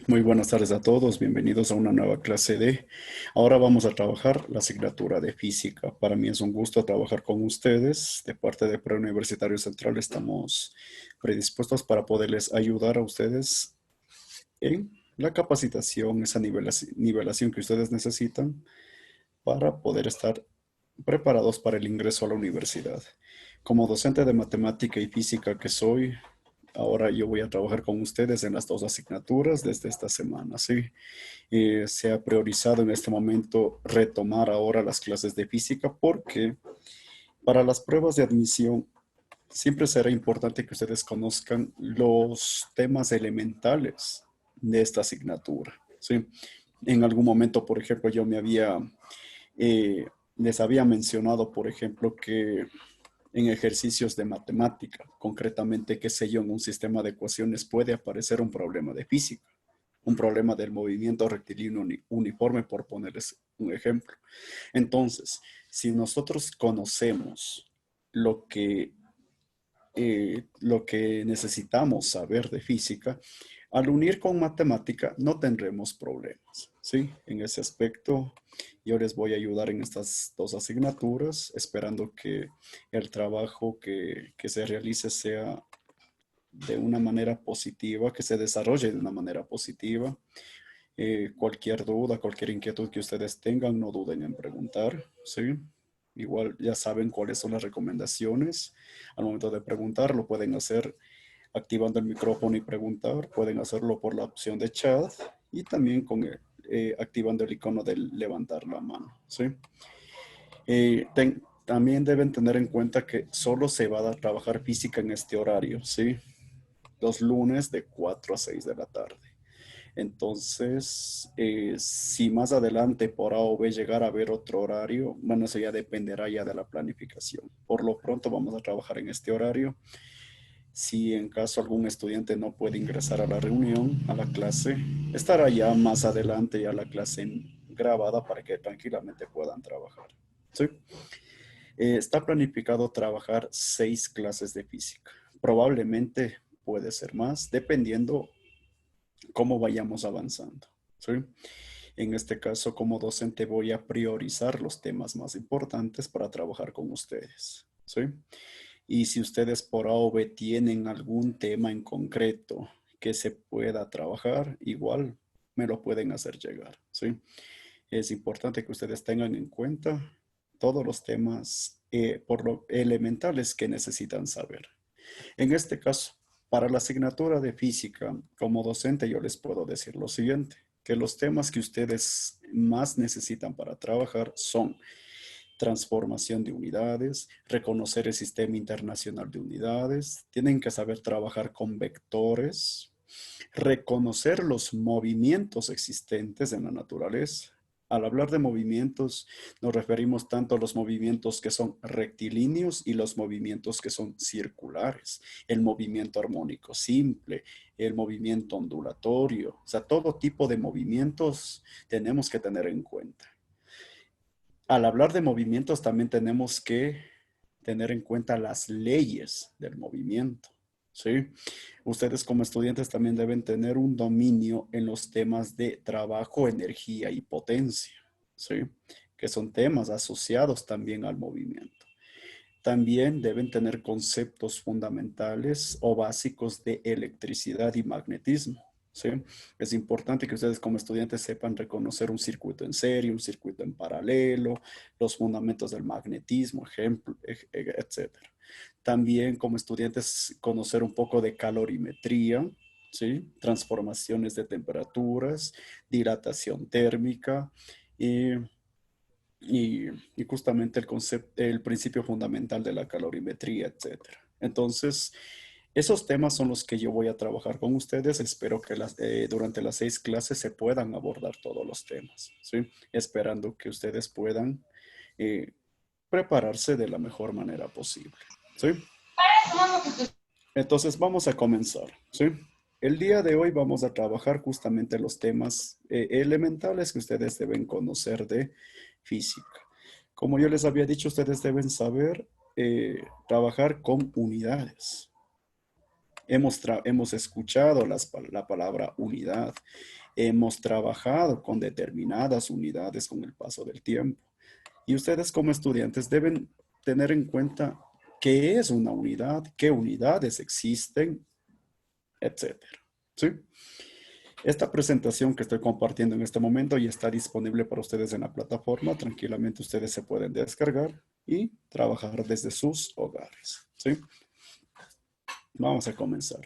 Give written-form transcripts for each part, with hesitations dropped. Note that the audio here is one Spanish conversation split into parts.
Muy buenas tardes a todos, bienvenidos a una nueva clase de... Ahora vamos a trabajar la asignatura de física. Para mí es un gusto trabajar con ustedes. De parte de Preuniversitario Central estamos predispuestos para poderles ayudar a ustedes en la capacitación, esa nivelación que ustedes necesitan para poder estar preparados para el ingreso a la universidad. Como docente de matemática y física que soy, ahora yo voy a trabajar con ustedes en las dos asignaturas desde esta semana, ¿sí? Se ha priorizado en este momento retomar ahora las clases de física porque para las pruebas de admisión siempre será importante que ustedes conozcan los temas elementales de esta asignatura, ¿sí? En algún momento, por ejemplo, eh, les había mencionado, por ejemplo, que en ejercicios de matemática, concretamente, qué sé yo, en un sistema de ecuaciones puede aparecer un problema de física, un problema del movimiento rectilíneo uniforme, por ponerles un ejemplo. Entonces, si nosotros conocemos lo que, lo que necesitamos saber de física, al unir con matemática no tendremos problemas, ¿sí? En ese aspecto, yo les voy a ayudar en estas dos asignaturas, esperando que el trabajo que se realice sea de una manera positiva, que se desarrolle de una manera positiva. Cualquier duda, cualquier inquietud que ustedes tengan, no duden en preguntar, ¿sí? Igual ya saben cuáles son las recomendaciones. Al momento de preguntar, lo pueden hacer activando el micrófono y preguntar. Pueden hacerlo por la opción de chat y también activando el icono de levantar la mano, ¿sí? También deben tener en cuenta que solo se va a trabajar física en este horario, ¿sí? Los lunes de 4 a 6 de la tarde. Entonces, si más adelante por A o B llegar a ver otro horario, bueno, eso ya dependerá ya de la planificación. Por lo pronto vamos a trabajar en este horario. Si en caso algún estudiante no puede ingresar a la reunión, a la clase, estará ya más adelante ya la clase grabada para que tranquilamente puedan trabajar. ¿Sí? Está planificado trabajar 6 clases de física. Probablemente puede ser más, dependiendo cómo vayamos avanzando. ¿Sí? En este caso, como docente, voy a priorizar los temas más importantes para trabajar con ustedes. ¿Sí? Y si ustedes por A o B tienen algún tema en concreto que se pueda trabajar, igual me lo pueden hacer llegar. ¿Sí? Es importante que ustedes tengan en cuenta todos los temas por lo elementales que necesitan saber. En este caso, para la asignatura de física, como docente yo les puedo decir lo siguiente, que los temas que ustedes más necesitan para trabajar son transformación de unidades, reconocer el sistema internacional de unidades, tienen que saber trabajar con vectores, reconocer los movimientos existentes en la naturaleza. Al hablar de movimientos, nos referimos tanto a los movimientos que son rectilíneos y los movimientos que son circulares. El movimiento armónico simple, el movimiento ondulatorio, o sea, todo tipo de movimientos tenemos que tener en cuenta. Al hablar de movimientos, también tenemos que tener en cuenta las leyes del movimiento, ¿sí? Ustedes como estudiantes también deben tener un dominio en los temas de trabajo, energía y potencia, ¿sí? Que son temas asociados también al movimiento. También deben tener conceptos fundamentales o básicos de electricidad y magnetismo, ¿sí? Es importante que ustedes como estudiantes sepan reconocer un circuito en serie, un circuito en paralelo, los fundamentos del magnetismo, ejemplo, etcétera. También como estudiantes conocer un poco de calorimetría, ¿sí? Transformaciones de temperaturas, dilatación térmica y y, y justamente el concepto, el principio fundamental de la calorimetría, etcétera. Entonces, esos temas son los que yo voy a trabajar con ustedes. Espero que durante las 6 clases se puedan abordar todos los temas, ¿sí? Esperando que ustedes puedan eh, prepararse de la mejor manera posible, ¿sí? Entonces, vamos a comenzar, ¿sí? El día de hoy vamos a trabajar justamente los temas elementales que ustedes deben conocer de física. Como yo les había dicho, ustedes deben saber trabajar con unidades. Hemos escuchado la palabra unidad. Hemos trabajado con determinadas unidades con el paso del tiempo. Y ustedes como estudiantes deben tener en cuenta qué es una unidad, qué unidades existen, etcétera. ¿Sí? Esta presentación que estoy compartiendo en este momento ya está disponible para ustedes en la plataforma. Tranquilamente ustedes se pueden descargar y trabajar desde sus hogares. ¿Sí? Vamos a comenzar.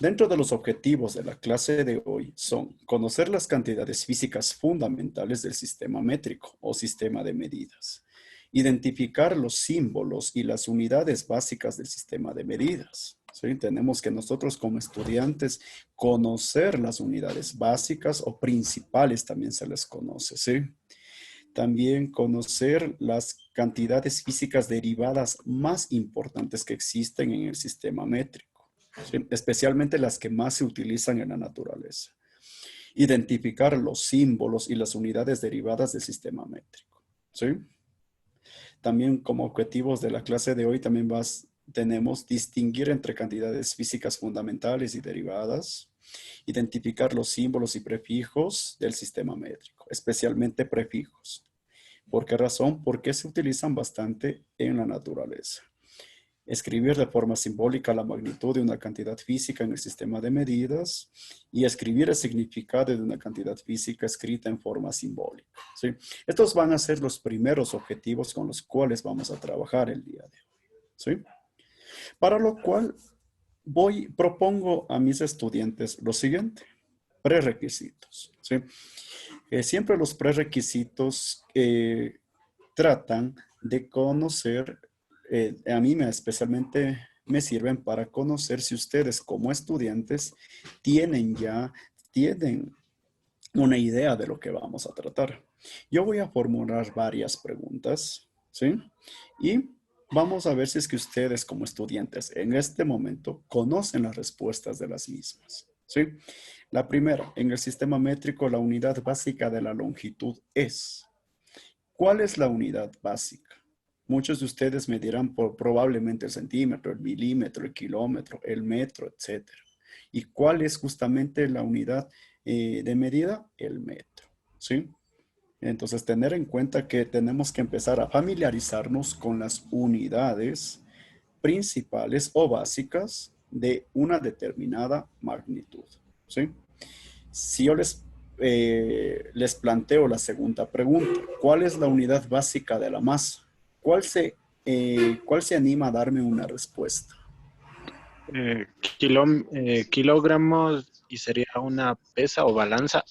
Dentro de los objetivos de la clase de hoy son conocer las cantidades físicas fundamentales del sistema métrico o sistema de medidas, identificar los símbolos y las unidades básicas del sistema de medidas. ¿Sí? Tenemos que nosotros como estudiantes conocer las unidades básicas o principales, también se les conoce. ¿Sí? También conocer las cantidades físicas derivadas más importantes que existen en el sistema métrico, ¿sí? Especialmente las que más se utilizan en la naturaleza. Identificar los símbolos y las unidades derivadas del sistema métrico, ¿sí? También como objetivos de la clase de hoy también tenemos distinguir entre cantidades físicas fundamentales y derivadas, identificar los símbolos y prefijos del sistema métrico, especialmente prefijos. ¿Por qué razón? Porque se utilizan bastante en la naturaleza. Escribir de forma simbólica la magnitud de una cantidad física en el sistema de medidas y escribir el significado de una cantidad física escrita en forma simbólica. ¿Sí? Estos van a ser los primeros objetivos con los cuales vamos a trabajar el día de hoy. ¿Sí? Para lo cual propongo a mis estudiantes lo siguiente: prerequisitos. ¿Sí? Siempre los prerequisitos tratan de conocer, a mí especialmente me sirven para conocer si ustedes como estudiantes tienen una idea de lo que vamos a tratar. Yo voy a formular varias preguntas, ¿sí? Y vamos a ver si es que ustedes como estudiantes en este momento conocen las respuestas de las mismas, ¿sí? La primera, en el sistema métrico, la unidad básica de la longitud es. ¿Cuál es la unidad básica? Muchos de ustedes me dirán probablemente el centímetro, el milímetro, el kilómetro, el metro, etc. ¿Y cuál es justamente la unidad de medida? El metro, ¿sí? Entonces, tener en cuenta que tenemos que empezar a familiarizarnos con las unidades principales o básicas de una determinada magnitud, ¿sí? Si yo les planteo la segunda pregunta, ¿cuál es la unidad básica de la masa? ¿Cuál se anima a darme una respuesta? Kilogramos y sería una pesa o balanza.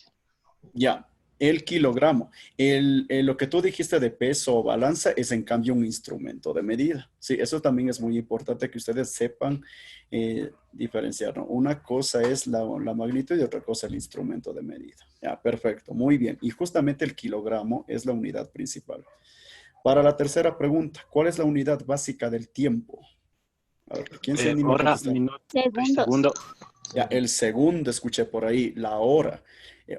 Ya, el kilogramo. Lo que tú dijiste de peso o balanza es en cambio un instrumento de medida. Sí, eso también es muy importante que ustedes sepan diferenciar, ¿no? Una cosa es la magnitud y otra cosa el instrumento de medida. Ya, perfecto, muy bien. Y justamente el kilogramo es la unidad principal. Para la tercera pregunta, ¿cuál es la unidad básica del tiempo? A ver, ¿quién se anima a Hora, contestar? minuto y Segundos. segundo. Ya, el segundo escuché por ahí, la hora.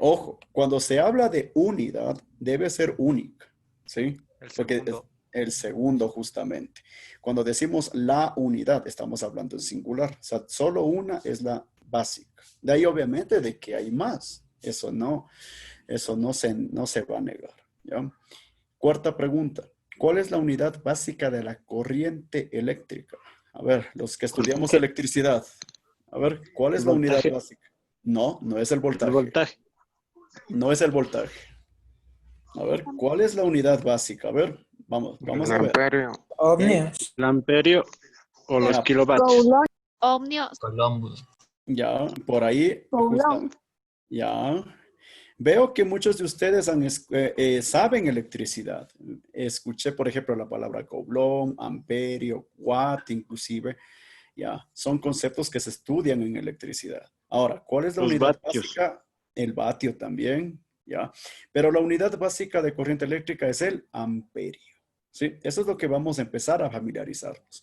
Ojo, cuando se habla de unidad, debe ser única, ¿sí? El Porque es segundo. el segundo justamente. Cuando decimos la unidad, estamos hablando en singular. O sea, solo una es la básica. De ahí obviamente de que hay más. Eso no se va a negar, ¿ya? Cuarta pregunta. ¿Cuál es la unidad básica de la corriente eléctrica? A ver, los que estudiamos Voltaje. electricidad. A ver, ¿cuál El es la unidad voltaje. básica? No, no es el El voltaje. voltaje. No es el voltaje. A ver, ¿cuál es la unidad básica? A ver, vamos El a ver. amperio. Ohmios. El amperio o los Ya, kilovatios. Coulomb. Ohmios. Columbus. ya, por ahí, justa. Coulomb. Ya. Veo que muchos de ustedes saben electricidad. Escuché, por ejemplo, la palabra Coulomb, amperio, watt, inclusive. Ya, son conceptos que se estudian en electricidad. Ahora, ¿cuál es la Los unidad vatios. básica? El vatio también, ¿ya? Pero la unidad básica de corriente eléctrica es el amperio, ¿sí? Eso es lo que vamos a empezar a familiarizarnos.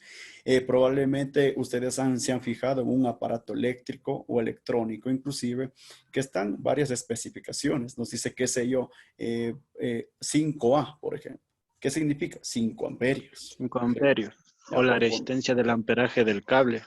Probablemente ustedes se han fijado en un aparato eléctrico o electrónico, inclusive, que están varias especificaciones. Nos dice, qué sé yo, 5A, por ejemplo. ¿Qué significa? 5 amperios. 5 ¿Sí? amperios. O Ya, la resistencia del amperaje del cable.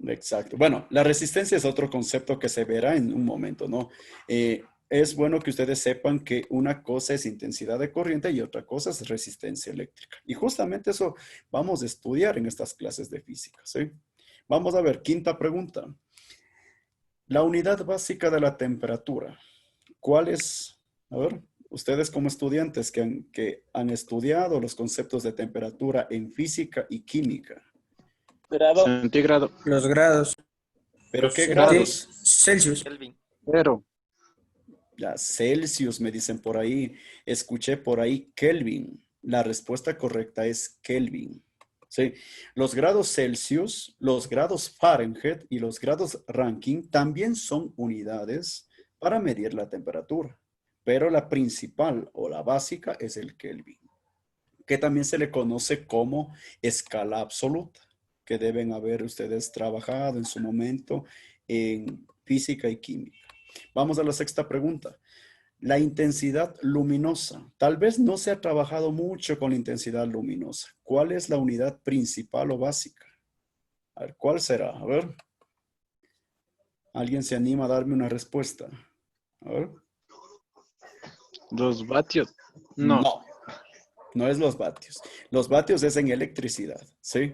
Exacto. Bueno, la resistencia es otro concepto que se verá en un momento, ¿no? Es bueno que ustedes sepan que una cosa es intensidad de corriente y otra cosa es resistencia eléctrica. Y justamente eso vamos a estudiar en estas clases de física, ¿sí? Vamos a ver, quinta pregunta. La unidad básica de la temperatura. ¿Cuál es? A ver, ustedes como estudiantes que han estudiado los conceptos de temperatura en física y química. Grado. Centígrado. Los grados. ¿Pero qué Grados. grados? Celsius. Kelvin. Cero. Ya, Celsius me dicen por ahí. Escuché por ahí Kelvin. La respuesta correcta es Kelvin. Sí, los grados Celsius, los grados Fahrenheit y los grados Rankine también son unidades para medir la temperatura, pero la principal o la básica es el Kelvin, que también se le conoce como escala absoluta, que deben haber ustedes trabajado en su momento en física y química. Vamos a la sexta pregunta. La intensidad luminosa. Tal vez no se ha trabajado mucho con la intensidad luminosa. ¿Cuál es la unidad principal o básica? A ver, ¿cuál será? A ver. ¿Alguien se anima a darme una respuesta? A ver. Los vatios. No. No, no es los vatios. Los vatios es en electricidad, ¿sí?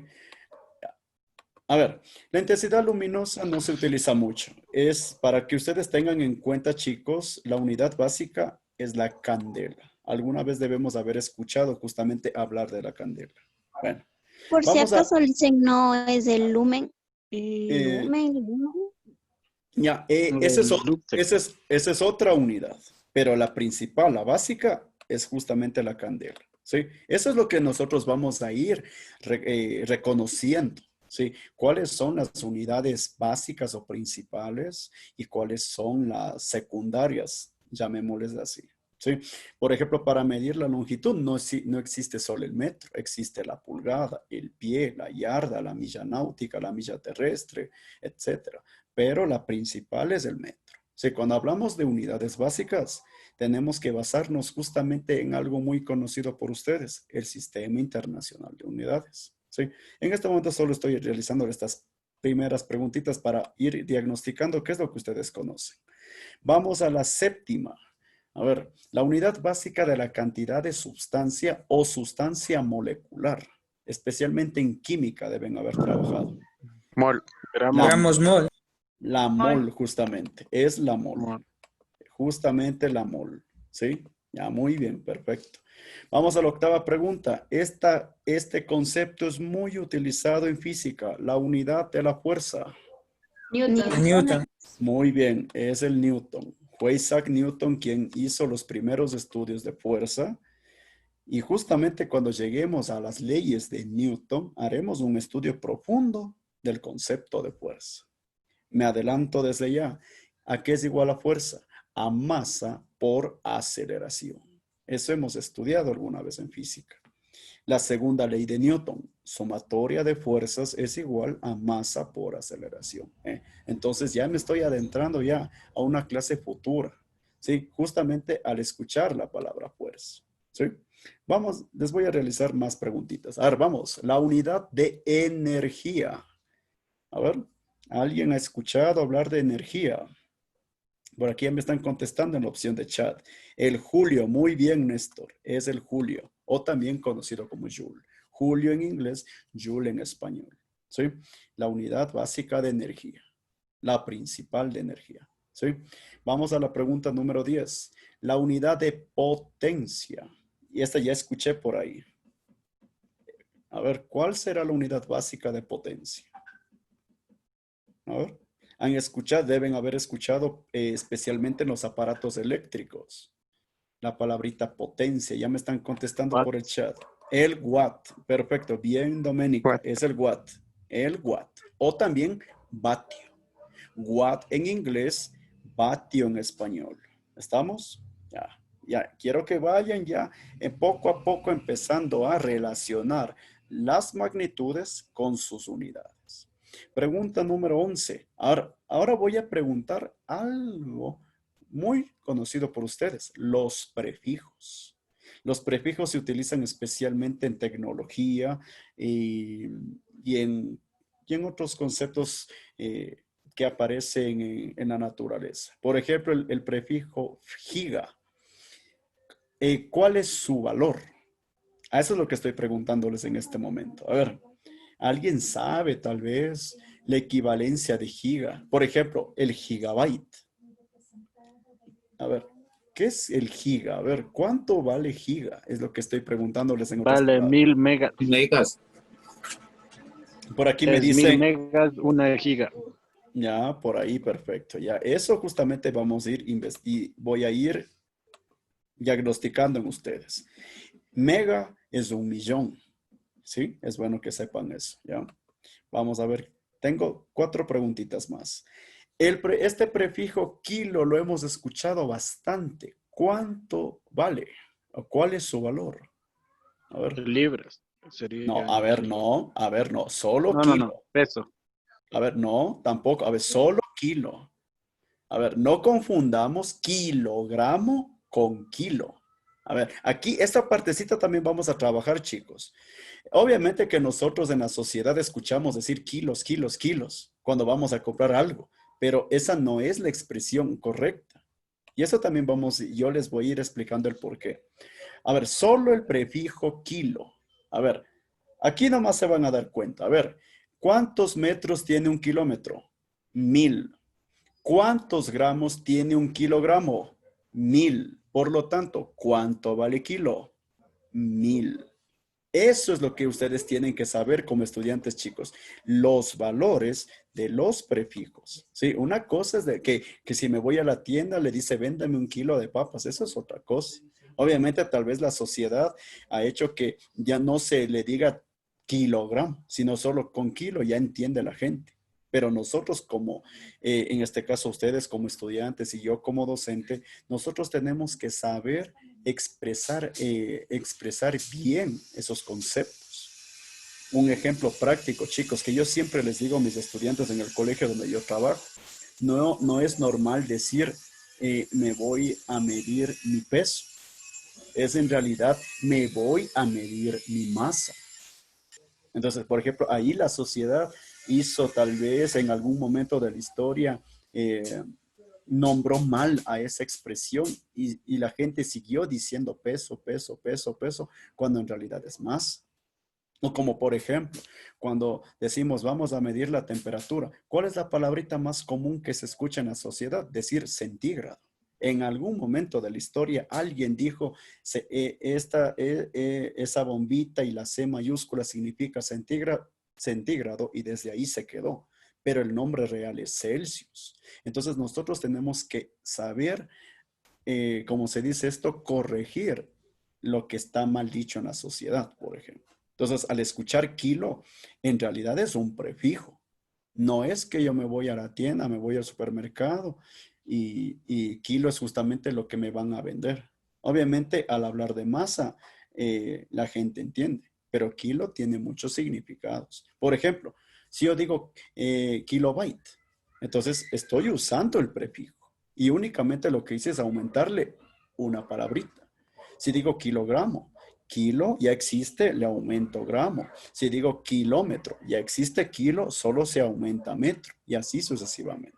A ver, la intensidad luminosa no se utiliza mucho. Es para que ustedes tengan en cuenta, chicos, la unidad básica es la candela. Alguna vez debemos haber escuchado justamente hablar de la candela. Bueno, Por si vamos a... acaso dicen no es el lumen. eh, Lumen. ya, El Lúpter. esa es otra unidad, pero la principal, la básica, es justamente la candela, ¿sí? Eso es lo que nosotros vamos a ir reconociendo. ¿Sí? ¿Cuáles son las unidades básicas o principales y cuáles son las secundarias? Llamémosles así. ¿Sí? Por ejemplo, para medir la longitud no existe solo el metro, existe la pulgada, el pie, la yarda, la milla náutica, la milla terrestre, etcétera. Pero la principal es el metro. ¿Sí? Cuando hablamos de unidades básicas, tenemos que basarnos justamente en algo muy conocido por ustedes, el Sistema Internacional de Unidades. ¿Sí? En este momento solo estoy realizando estas primeras preguntitas para ir diagnosticando qué es lo que ustedes conocen. Vamos a la séptima. A ver, la unidad básica de la cantidad de sustancia o sustancia molecular, especialmente en química deben haber trabajado. Mol. Gramos mol. La mol, justamente, es la mol. Mol. Justamente la mol, ¿sí? Ya, muy bien, perfecto. Vamos a la octava pregunta. Este concepto es muy utilizado en física, la unidad de la fuerza. Newton. Muy bien, es el Newton. Fue Isaac Newton quien hizo los primeros estudios de fuerza. Y justamente cuando lleguemos a las leyes de Newton, haremos un estudio profundo del concepto de fuerza. Me adelanto desde ya. ¿A qué es igual a fuerza? A masa por aceleración. Eso hemos estudiado alguna vez en física. La segunda ley de Newton, sumatoria de fuerzas es igual a masa por aceleración. Entonces ya me estoy adentrando ya a una clase futura, ¿sí? Justamente al escuchar la palabra fuerza, ¿sí? Vamos, les voy a realizar más preguntitas. A ver, vamos, la unidad de energía. A ver, ¿alguien ha escuchado hablar de energía? Por aquí ya me están contestando en la opción de chat. El julio, muy bien, Néstor, es el julio, o también conocido como Joule. Julio en inglés, Joule en español. ¿Sí? La unidad básica de energía, la principal de energía. ¿Sí? Vamos a la pregunta número 10. La unidad de potencia. Y esta ya escuché por ahí. A ver, ¿cuál será la unidad básica de potencia? A ver. Han escuchado, deben haber escuchado especialmente en los aparatos eléctricos. La palabrita potencia, ya me están contestando por el chat. El watt, perfecto, bien Doménica, es el watt. El watt. O también vatio. Watt en inglés, vatio en español. ¿Estamos? Ya. Quiero que vayan ya poco a poco empezando a relacionar las magnitudes con sus unidades. Pregunta número 11. Ahora voy a preguntar algo muy conocido por ustedes, los prefijos. Los prefijos se utilizan especialmente en tecnología y en y en otros conceptos que aparecen en la naturaleza. Por ejemplo, el prefijo giga. ¿Cuál es su valor? A eso es lo que estoy preguntándoles en este momento. A ver, ¿alguien sabe tal vez la equivalencia de giga? Por ejemplo, el gigabyte. A ver, ¿qué es el giga? A ver, ¿cuánto vale giga? Es lo que estoy preguntándoles en otras Vale palabras. 1000 megas. Megas. Por aquí me Es 1000 dicen, megas, 1 giga. ya, por ahí, perfecto. Ya, eso justamente vamos a ir y voy a ir diagnosticando en ustedes. Mega es 1.000.000, ¿sí? Es bueno que sepan eso, ¿ya? Vamos a ver, tengo 4 preguntitas más. Este prefijo kilo lo hemos escuchado bastante. ¿Cuánto vale? ¿O cuál es su valor? A ver. Libras. Sería No, en kilos. a ver, no, solo No. kilo. Peso. A ver, no, tampoco, a ver, solo kilo. A ver, no confundamos kilogramo con kilo. A ver, aquí esta partecita también vamos a trabajar, chicos. Obviamente que nosotros en la sociedad escuchamos decir kilos, kilos, kilos cuando vamos a comprar algo, pero esa no es la expresión correcta. Y eso también yo les voy a ir explicando el por qué. A ver, solo el prefijo kilo. A ver, aquí nomás se van a dar cuenta. A ver, ¿cuántos metros tiene un kilómetro? 1000. ¿Cuántos gramos tiene un kilogramo? 1000. Por lo tanto, ¿cuánto vale kilo? 1000. Eso es lo que ustedes tienen que saber como estudiantes, chicos. Los valores de los prefijos. Sí, una cosa es de que si me voy a la tienda le dice, véndame 1 kilo de papas. Eso es otra cosa. Obviamente, tal vez la sociedad ha hecho que ya no se le diga kilogramo, sino solo con kilo ya entiende la gente. Pero nosotros como, en este caso ustedes como estudiantes y yo como docente, nosotros tenemos que saber expresar bien esos conceptos. Un ejemplo práctico, chicos, que yo siempre les digo a mis estudiantes en el colegio donde yo trabajo, no es normal decir, me voy a medir mi peso. Es en realidad, me voy a medir mi masa. Entonces, por ejemplo, ahí la sociedad hizo tal vez en algún momento de la historia, nombró mal a esa expresión y la gente siguió diciendo peso, peso, peso, peso, cuando en realidad es más. O como por ejemplo, cuando decimos vamos a medir la temperatura, ¿cuál es la palabrita más común que se escucha en la sociedad? Decir centígrado. En algún momento de la historia alguien dijo, esa bombita y la C mayúscula significa centígrado y desde ahí se quedó. Pero el nombre real es Celsius. Entonces nosotros tenemos que saber, como se dice esto, corregir lo que está mal dicho en la sociedad, por ejemplo. Entonces, al escuchar kilo, en realidad es un prefijo. No es que yo me voy a la tienda, me voy al supermercado y kilo es justamente lo que me van a vender. Obviamente, al hablar de masa, la gente entiende, pero kilo tiene muchos significados. Por ejemplo, si yo digo kilobyte, entonces estoy usando el prefijo y únicamente lo que hice es aumentarle una palabrita. Si digo kilogramo, kilo ya existe, le aumento gramo. Si digo kilómetro, ya existe kilo, solo se aumenta metro y así sucesivamente.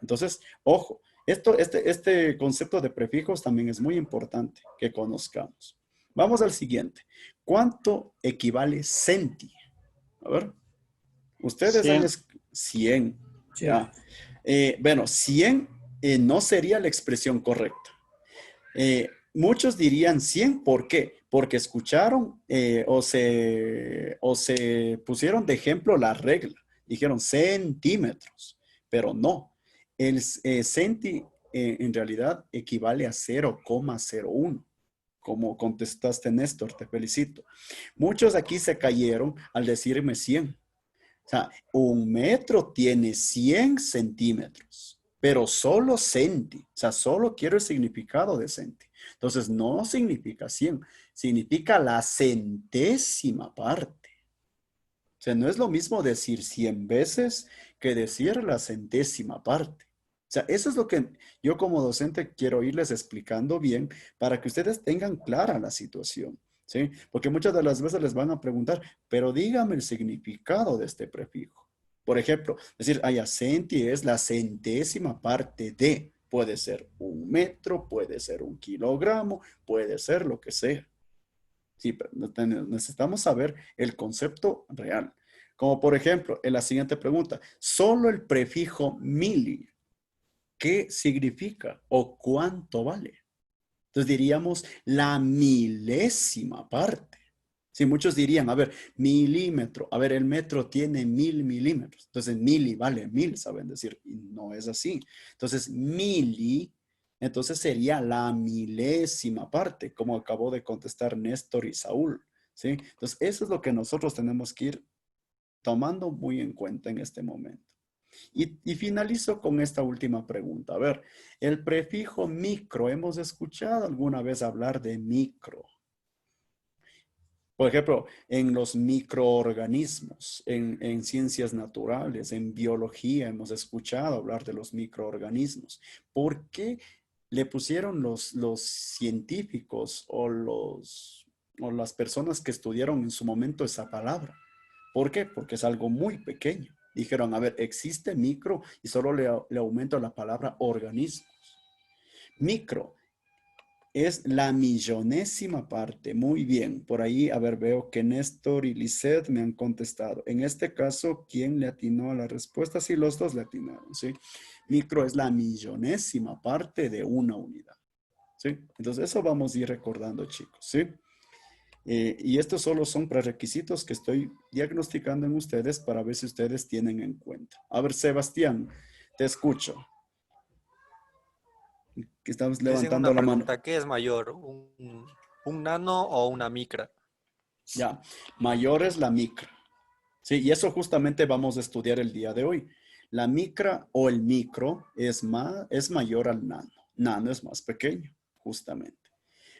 Entonces, ojo, este concepto de prefijos también es muy importante que conozcamos. Vamos al siguiente. ¿Cuánto equivale centi? A ver, ustedes 100. 100. Sí. Ya. Bueno, 100 no sería la expresión correcta. Muchos dirían 100, ¿por qué? Porque escucharon o se pusieron de ejemplo la regla. Dijeron centímetros, pero no. El centi en realidad equivale a 0,01. Como contestaste, Néstor, te felicito. Muchos aquí se cayeron al decirme 100. O sea, 1 metro tiene 100 centímetros, pero solo centi. O sea, solo quiero el significado de centi. Entonces, no significa 100, significa la centésima parte. O sea, no es lo mismo decir 100 veces que decir la centésima parte. O sea, eso es lo que yo como docente quiero irles explicando bien para que ustedes tengan clara la situación. O ¿sí? Porque muchas de las veces les van a preguntar, pero dígame el significado de este prefijo. Por ejemplo, decir, centi es la centésima parte de. Puede ser 1 metro, puede ser 1 kilogramo, puede ser lo que sea. Sí, pero necesitamos saber el concepto real. Como por ejemplo, en la siguiente pregunta, solo el prefijo mili, ¿qué significa o cuánto vale? Entonces diríamos la milésima parte. Si muchos dirían, a ver, milímetro, a ver, el metro tiene 1000 milímetros, entonces mili vale 1000, saben decir, y no es así. Entonces mili, entonces sería la milésima parte, como acabó de contestar Néstor y Saúl, ¿sí? Entonces eso es lo que nosotros tenemos que ir tomando muy en cuenta en este momento. Y finalizo con esta última pregunta. A ver, el prefijo micro, ¿hemos escuchado alguna vez hablar de micro? Por ejemplo, en los microorganismos, en ciencias naturales, en biología, hemos escuchado hablar de los microorganismos. ¿Por qué le pusieron los científicos o las personas que estudiaron en su momento esa palabra? ¿Por qué? Porque es algo muy pequeño. Dijeron, a ver, existe micro y solo le aumento la palabra organismos. Micro es la millonésima parte. Muy bien. Por ahí, a ver, veo que Néstor y Lisette me han contestado. En este caso, ¿quién le atinó a la respuesta? Sí, los dos le atinaron, ¿sí? Micro es la millonésima parte de una unidad, ¿sí? Entonces, eso vamos a ir recordando, chicos, ¿sí? Y estos solo son prerequisitos que estoy diagnosticando en ustedes para ver si ustedes tienen en cuenta. A ver, Sebastián, te escucho. Que estamos Les tengo levantando una la mano. pregunta, ¿qué es mayor? ¿Un nano o una micra? Ya, mayor es la micra. Sí, y eso justamente vamos a estudiar el día de hoy. La micra o el micro es mayor al nano. Nano es más pequeño, justamente.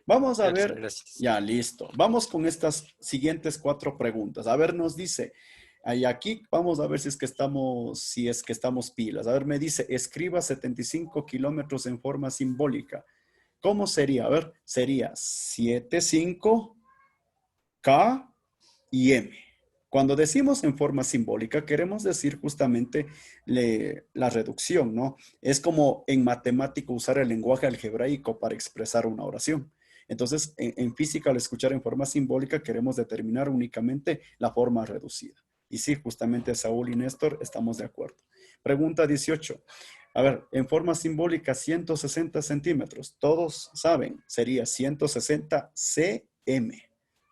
Vamos a Gracias, ver, gracias. ya listo. Vamos con estas siguientes 4 preguntas. A ver, nos dice, y aquí vamos a ver si es que estamos pilas. A ver, me dice, escriba 75 kilómetros en forma simbólica. ¿Cómo sería? A ver, sería 75 K y M. Cuando decimos en forma simbólica, queremos decir justamente la reducción, ¿no? Es como en matemático usar el lenguaje algebraico para expresar una oración. Entonces, en física, al escuchar en forma simbólica, queremos determinar únicamente la forma reducida. Y sí, justamente Saúl y Néstor estamos de acuerdo. Pregunta 18. A ver, en forma simbólica, 160 centímetros. Todos saben, sería 160 cm.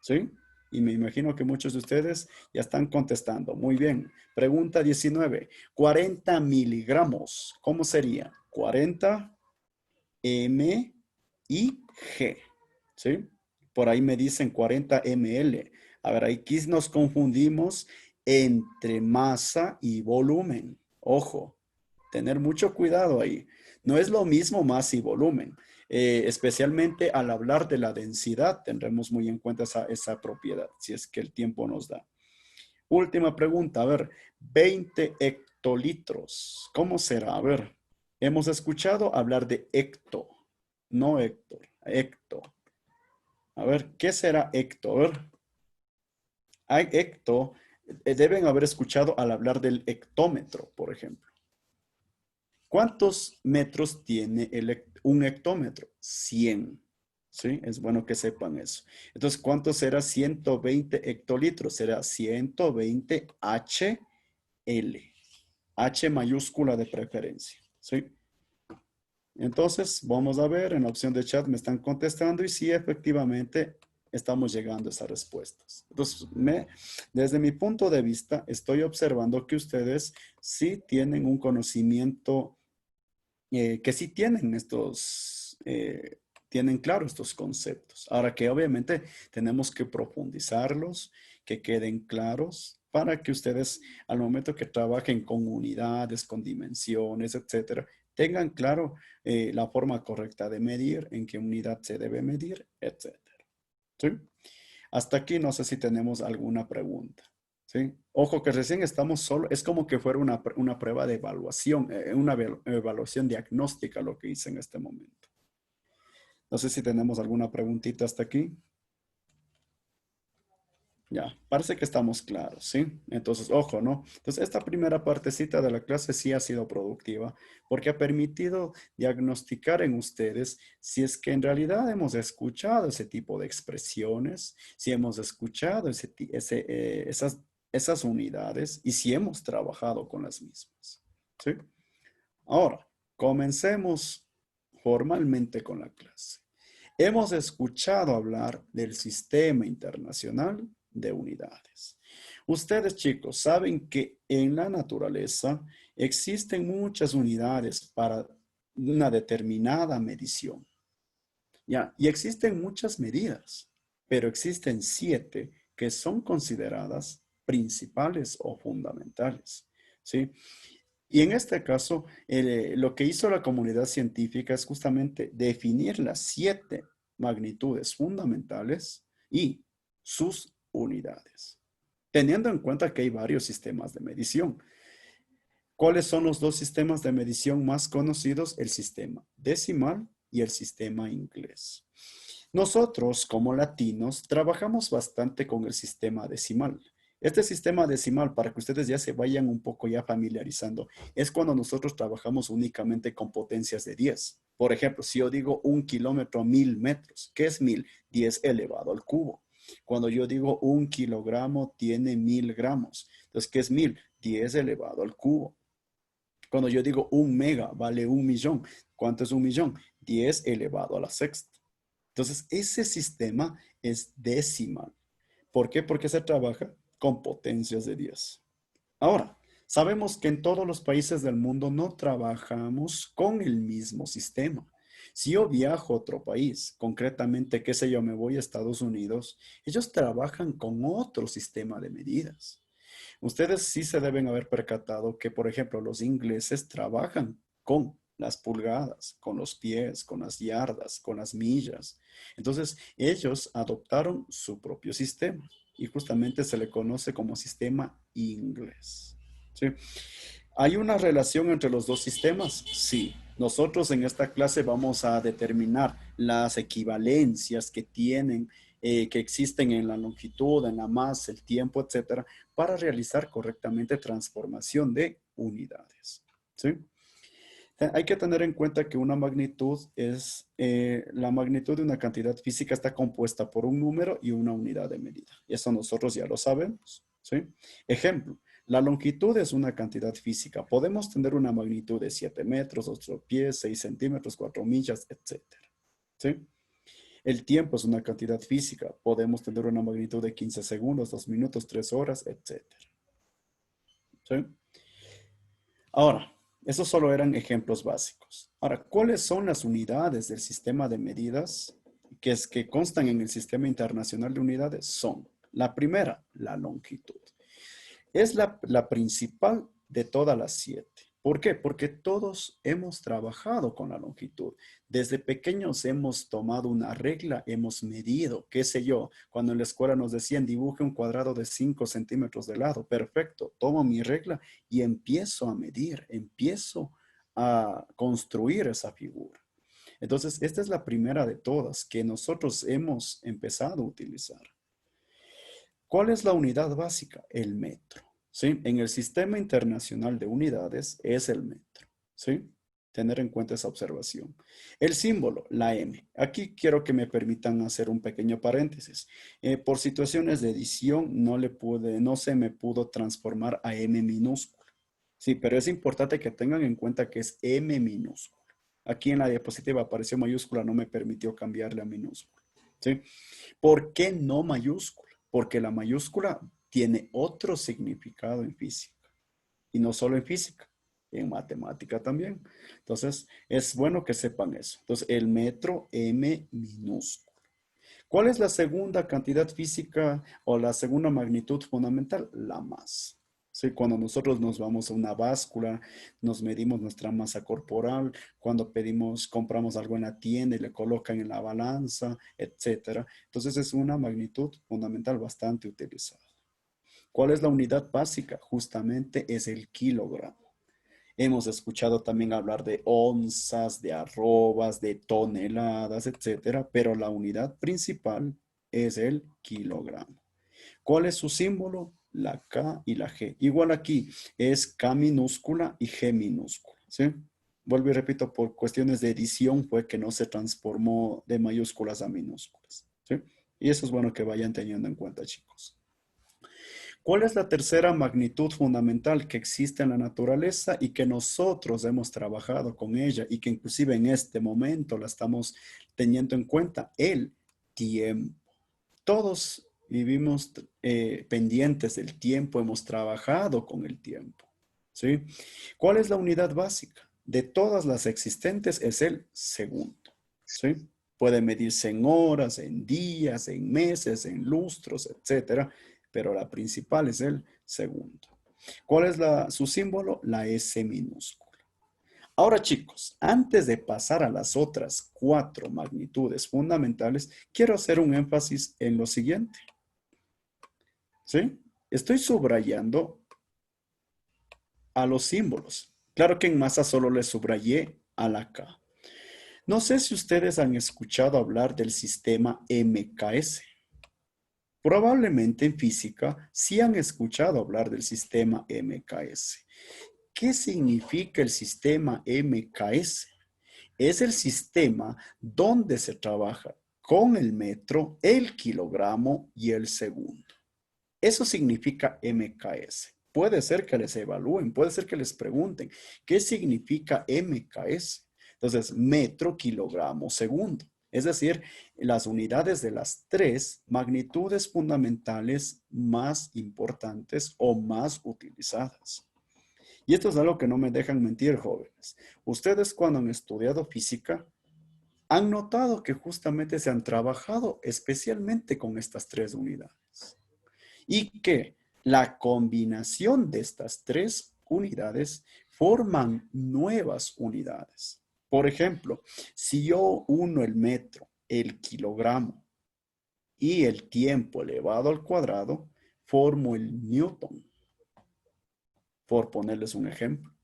¿Sí? Y me imagino que muchos de ustedes ya están contestando. Muy bien. Pregunta 19. 40 miligramos. ¿Cómo sería? 40 m y g. ¿Sí? Por ahí me dicen 40 ml. A ver, aquí nos confundimos entre masa y volumen. Ojo, tener mucho cuidado ahí. No es lo mismo masa y volumen. Especialmente al hablar de la densidad, tendremos muy en cuenta esa propiedad, si es que el tiempo nos da. Última pregunta, a ver, 20 hectolitros. ¿Cómo será? A ver, hemos escuchado hablar de hecto, no Héctor, hecto. A ver, ¿qué será hecto? A ver, hay hecto, deben haber escuchado al hablar del hectómetro, por ejemplo. ¿Cuántos metros tiene un hectómetro? 100. ¿Sí? Es bueno que sepan eso. Entonces, ¿cuánto será 120 hectolitros? Será 120 HL. H mayúscula de preferencia. ¿Sí? Entonces, vamos a ver, en la opción de chat me están contestando y sí, efectivamente, estamos llegando a esas respuestas. Entonces, desde mi punto de vista, estoy observando que ustedes sí tienen un conocimiento que sí tienen tienen claro estos conceptos. Ahora que obviamente tenemos que profundizarlos, que queden claros para que ustedes al momento que trabajen con unidades, con dimensiones, etcétera, tengan claro la forma correcta de medir, en qué unidad se debe medir, etcétera. ¿Sí? Hasta aquí no sé si tenemos alguna pregunta. ¿Sí? Ojo que recién estamos solo, es como que fuera una prueba de evaluación, una evaluación diagnóstica lo que hice en este momento. No sé si tenemos alguna preguntita hasta aquí. Ya, parece que estamos claros, ¿sí? Entonces, ojo, ¿no? Entonces, esta primera partecita de la clase sí ha sido productiva porque ha permitido diagnosticar en ustedes si es que en realidad hemos escuchado ese tipo de expresiones, si hemos escuchado esas unidades y si hemos trabajado con las mismas, ¿sí? Ahora, comencemos formalmente con la clase. Hemos escuchado hablar del Sistema Internacional de Unidades. Ustedes, chicos, saben que en la naturaleza existen muchas unidades para una determinada medición. ¿Ya? Y existen muchas medidas, pero existen 7 que son consideradas principales o fundamentales. ¿Sí? Y en este caso, lo que hizo la comunidad científica es justamente definir las 7 magnitudes fundamentales y sus unidades, teniendo en cuenta que hay varios sistemas de medición. ¿Cuáles son los 2 sistemas de medición más conocidos? El sistema decimal y el sistema inglés. Nosotros, como latinos, trabajamos bastante con el sistema decimal. Este sistema decimal, para que ustedes ya se vayan un poco ya familiarizando, es cuando nosotros trabajamos únicamente con potencias de 10. Por ejemplo, si yo digo 1 kilómetro, 1000 metros, ¿qué es 1000? 10 elevado al cubo. Cuando yo digo 1 kilogramo tiene 1000 gramos. Entonces, ¿qué es 1000? 10 elevado al cubo. Cuando yo digo 1 mega vale 1 millón. ¿Cuánto es 1 millón? 10 elevado a la sexta. Entonces, ese sistema es decimal. ¿Por qué? Porque se trabaja con potencias de 10. Ahora, sabemos que en todos los países del mundo no trabajamos con el mismo sistema. Si yo viajo a otro país, concretamente, qué sé yo, me voy a Estados Unidos, ellos trabajan con otro sistema de medidas. Ustedes sí se deben haber percatado que, por ejemplo, los ingleses trabajan con las pulgadas, con los pies, con las yardas, con las millas. Entonces, ellos adoptaron su propio sistema y justamente se le conoce como sistema inglés. ¿Sí? ¿Hay una relación entre los dos sistemas? Sí. Nosotros en esta clase vamos a determinar las equivalencias que tienen, que existen en la longitud, en la masa, el tiempo, etcétera, para realizar correctamente transformación de unidades. ¿Sí? Hay que tener en cuenta que una magnitud es, la magnitud de una cantidad física está compuesta por un número y una unidad de medida. Eso nosotros ya lo sabemos. ¿Sí? Ejemplo, la longitud es una cantidad física. Podemos tener una magnitud de 7 metros, 8 pies, 6 centímetros, 4 millas, etcétera. ¿Sí? El tiempo es una cantidad física. Podemos tener una magnitud de 15 segundos, 2 minutos, 3 horas, etcétera. ¿Sí? Ahora, esos solo eran ejemplos básicos. Ahora, ¿cuáles son las unidades del sistema de medidas que constan en el Sistema Internacional de Unidades? Son, la primera, la longitud. Es la principal de todas las 7. ¿Por qué? Porque todos hemos trabajado con la longitud. Desde pequeños hemos tomado una regla, hemos medido, qué sé yo. Cuando en la escuela nos decían dibuje un cuadrado de 5 centímetros de lado. Perfecto, tomo mi regla y empiezo a medir, empiezo a construir esa figura. Entonces, esta es la primera de todas que nosotros hemos empezado a utilizar. ¿Cuál es la unidad básica? El metro. ¿Sí? En el Sistema Internacional de Unidades es el metro. ¿Sí? Tener en cuenta esa observación. El símbolo, la M. Aquí quiero que me permitan hacer un pequeño paréntesis. Por situaciones de edición no se me pudo transformar a M minúscula. Sí, pero es importante que tengan en cuenta que es M minúscula. Aquí en la diapositiva apareció mayúscula, no me permitió cambiarle a minúscula. ¿Sí? ¿Por qué no mayúscula? Porque la mayúscula tiene otro significado en física. Y no solo en física, en matemática también. Entonces, es bueno que sepan eso. Entonces, el metro M minúscula. ¿Cuál es la segunda cantidad física o la segunda magnitud fundamental? La masa. ¿Sí? Cuando nosotros nos vamos a una báscula, nos medimos nuestra masa corporal, cuando compramos algo en la tienda y le colocan en la balanza, etcétera. Entonces es una magnitud fundamental bastante utilizada. ¿Cuál es la unidad básica? Justamente es el kilogramo. Hemos escuchado también hablar de onzas, de arrobas, de toneladas, etcétera, pero la unidad principal es el kilogramo. ¿Cuál es su símbolo? La K y la G. Igual aquí es K minúscula y G minúscula, ¿sí? Vuelvo y repito, por cuestiones de edición fue que no se transformó de mayúsculas a minúsculas, ¿sí? Y eso es bueno que vayan teniendo en cuenta, chicos. ¿Cuál es la tercera magnitud fundamental que existe en la naturaleza y que nosotros hemos trabajado con ella y que inclusive en este momento la estamos teniendo en cuenta? El tiempo. Todos vivimos pendientes del tiempo, hemos trabajado con el tiempo, ¿sí? ¿Cuál es la unidad básica? De todas las existentes es el segundo, ¿sí? Puede medirse en horas, en días, en meses, en lustros, etcétera, pero la principal es el segundo. ¿Cuál es su símbolo? La S minúscula. Ahora, chicos, antes de pasar a las otras 4 magnitudes fundamentales, quiero hacer un énfasis en lo siguiente. ¿Sí? Estoy subrayando a los símbolos. Claro que en masa solo le subrayé a la K. No sé si ustedes han escuchado hablar del sistema MKS. Probablemente en física sí han escuchado hablar del sistema MKS. ¿Qué significa el sistema MKS? Es el sistema donde se trabaja con el metro, el kilogramo y el segundo. Eso significa MKS. Puede ser que les evalúen, puede ser que les pregunten, ¿qué significa MKS? Entonces, metro, kilogramo, segundo. Es decir, las unidades de las 3 magnitudes fundamentales más importantes o más utilizadas. Y esto es algo que no me dejan mentir, jóvenes. Ustedes cuando han estudiado física, han notado que justamente se han trabajado especialmente con estas 3 unidades. Y que la combinación de estas 3 unidades forman nuevas unidades. Por ejemplo, si yo uno el metro, el kilogramo y el tiempo elevado al cuadrado, formo el newton, por ponerles un ejemplo.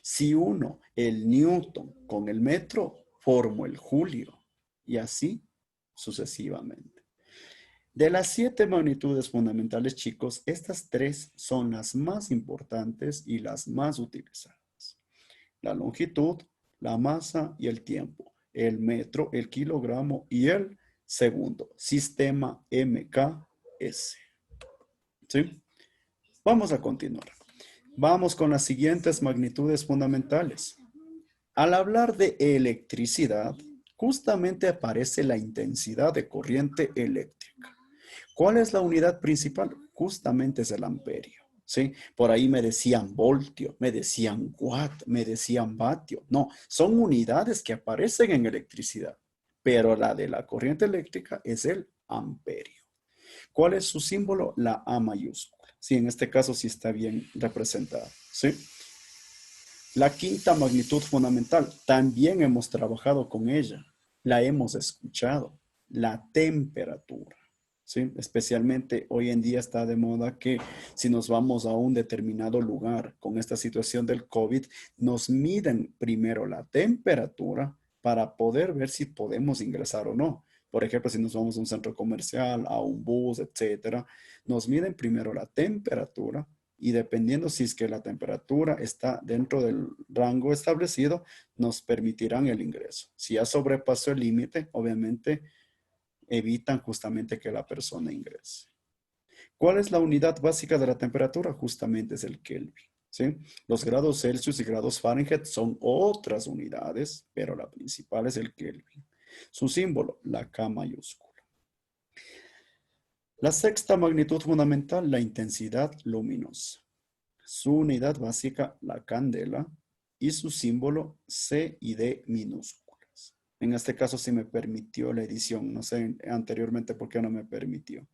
Si uno el newton con el metro, formo el julio y así sucesivamente. De las 7 magnitudes fundamentales, chicos, estas 3 son las más importantes y las más utilizadas. La longitud, la masa y el tiempo. El metro, el kilogramo y el segundo. Sistema MKS. ¿Sí? Vamos a continuar. Vamos con las siguientes magnitudes fundamentales. Al hablar de electricidad, justamente aparece la intensidad de corriente eléctrica. ¿Cuál es la unidad principal? Justamente es el amperio, ¿sí? Por ahí me decían voltio, me decían watt, me decían vatio. No, son unidades que aparecen en electricidad, pero la de la corriente eléctrica es el amperio. ¿Cuál es su símbolo? La A mayúscula. Sí, en este caso sí está bien representada, ¿sí? La quinta magnitud fundamental, también hemos trabajado con ella, la hemos escuchado, la temperatura. ¿Sí? Especialmente hoy en día está de moda que si nos vamos a un determinado lugar con esta situación del COVID, nos miden primero la temperatura para poder ver si podemos ingresar o no. Por ejemplo, si nos vamos a un centro comercial, a un bus, etcétera, nos miden primero la temperatura y dependiendo si es que la temperatura está dentro del rango establecido, nos permitirán el ingreso. Si ya sobrepasó el límite, obviamente evitan justamente que la persona ingrese. ¿Cuál es la unidad básica de la temperatura? Justamente es el Kelvin, ¿sí? Los grados Celsius y grados Fahrenheit son otras unidades, pero la principal es el Kelvin. Su símbolo, la K mayúscula. La sexta magnitud fundamental, la intensidad luminosa. Su unidad básica, la candela, y su símbolo C y D minúsculas. En este caso sí me permitió la edición, no sé anteriormente por qué no me permitió.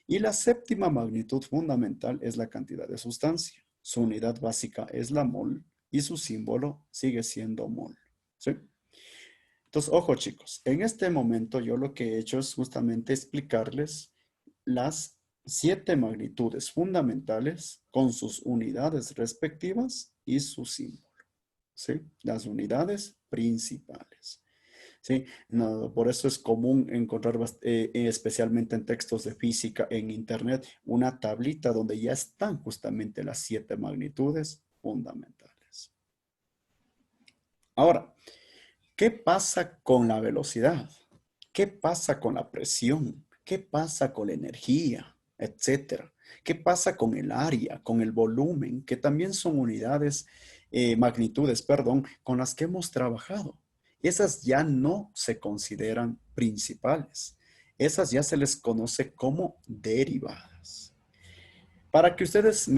Y la séptima magnitud fundamental es la cantidad de sustancia. Su unidad básica es la mol y su símbolo sigue siendo mol, ¿sí? Entonces, ojo chicos, en este momento yo lo que he hecho es justamente explicarles las 7 magnitudes fundamentales con sus unidades respectivas y su símbolo, ¿sí? Las unidades principales. ¿sí? No, por eso es común encontrar, especialmente en textos de física en internet, una tablita donde ya están justamente las 7 magnitudes fundamentales. Ahora, ¿qué pasa con la velocidad? ¿Qué pasa con la presión? ¿Qué pasa con la energía? Etcétera. ¿Qué pasa con el área, con el volumen, que también son unidades, magnitudes, perdón, con las que hemos trabajado? Esas ya no se consideran principales. Esas ya se les conoce como derivadas. Para que ustedes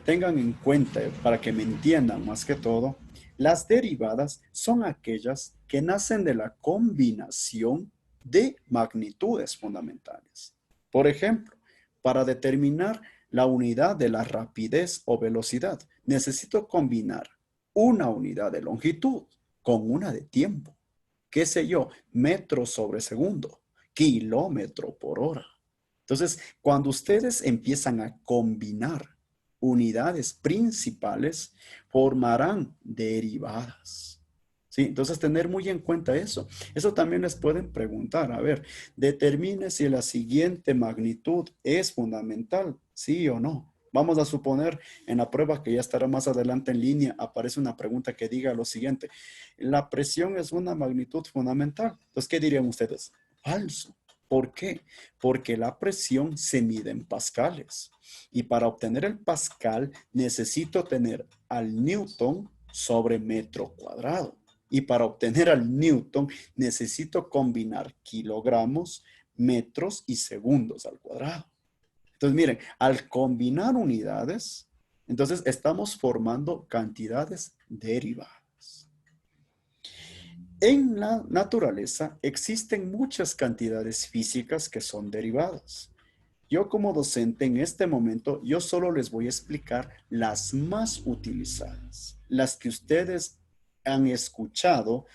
tengan en cuenta, para que me entiendan más que todo, las derivadas son aquellas que nacen de la combinación de magnitudes fundamentales. Por ejemplo, para determinar la unidad de la rapidez o velocidad, necesito combinar una unidad de longitud con una de tiempo. ¿Qué sé yo? Metro sobre segundo, kilómetro por hora. Entonces, cuando ustedes empiezan a combinar unidades principales, formarán derivadas. ¿Sí? Entonces, tener muy en cuenta eso. Eso también les pueden preguntar. A ver, determine si la siguiente magnitud es fundamental, sí o no. Vamos a suponer en la prueba que ya estará más adelante en línea, aparece una pregunta que diga lo siguiente. La presión es una magnitud fundamental. Entonces, ¿qué dirían ustedes? Falso. ¿Por qué? Porque la presión se mide en pascales. Y para obtener el pascal necesito tener al newton sobre metro cuadrado. Y para obtener al newton necesito combinar kilogramos, metros y segundos al cuadrado. Entonces, miren, al combinar unidades, entonces estamos formando cantidades derivadas. En la naturaleza existen muchas cantidades físicas que son derivadas. Yo como docente en este momento, yo solo les voy a explicar las más utilizadas, las que ustedes han escuchado,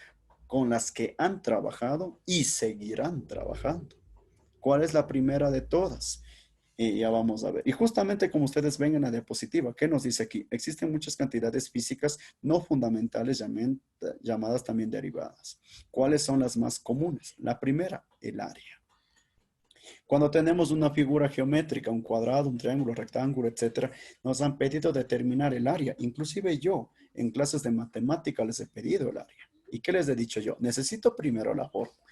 con las que han trabajado y seguirán trabajando. ¿Cuál es la primera de todas? Ya vamos a ver. Y justamente como ustedes ven en la diapositiva, ¿qué nos dice aquí? Existen muchas cantidades físicas no fundamentales llamadas también derivadas. ¿Cuáles son las más comunes? La primera, el área. Cuando tenemos una figura geométrica, un cuadrado, un triángulo, rectángulo, etcétera, nos han pedido determinar el área. Inclusive yo, en clases de matemática, les he pedido el área. ¿Y qué les he dicho yo? Necesito primero la fórmula.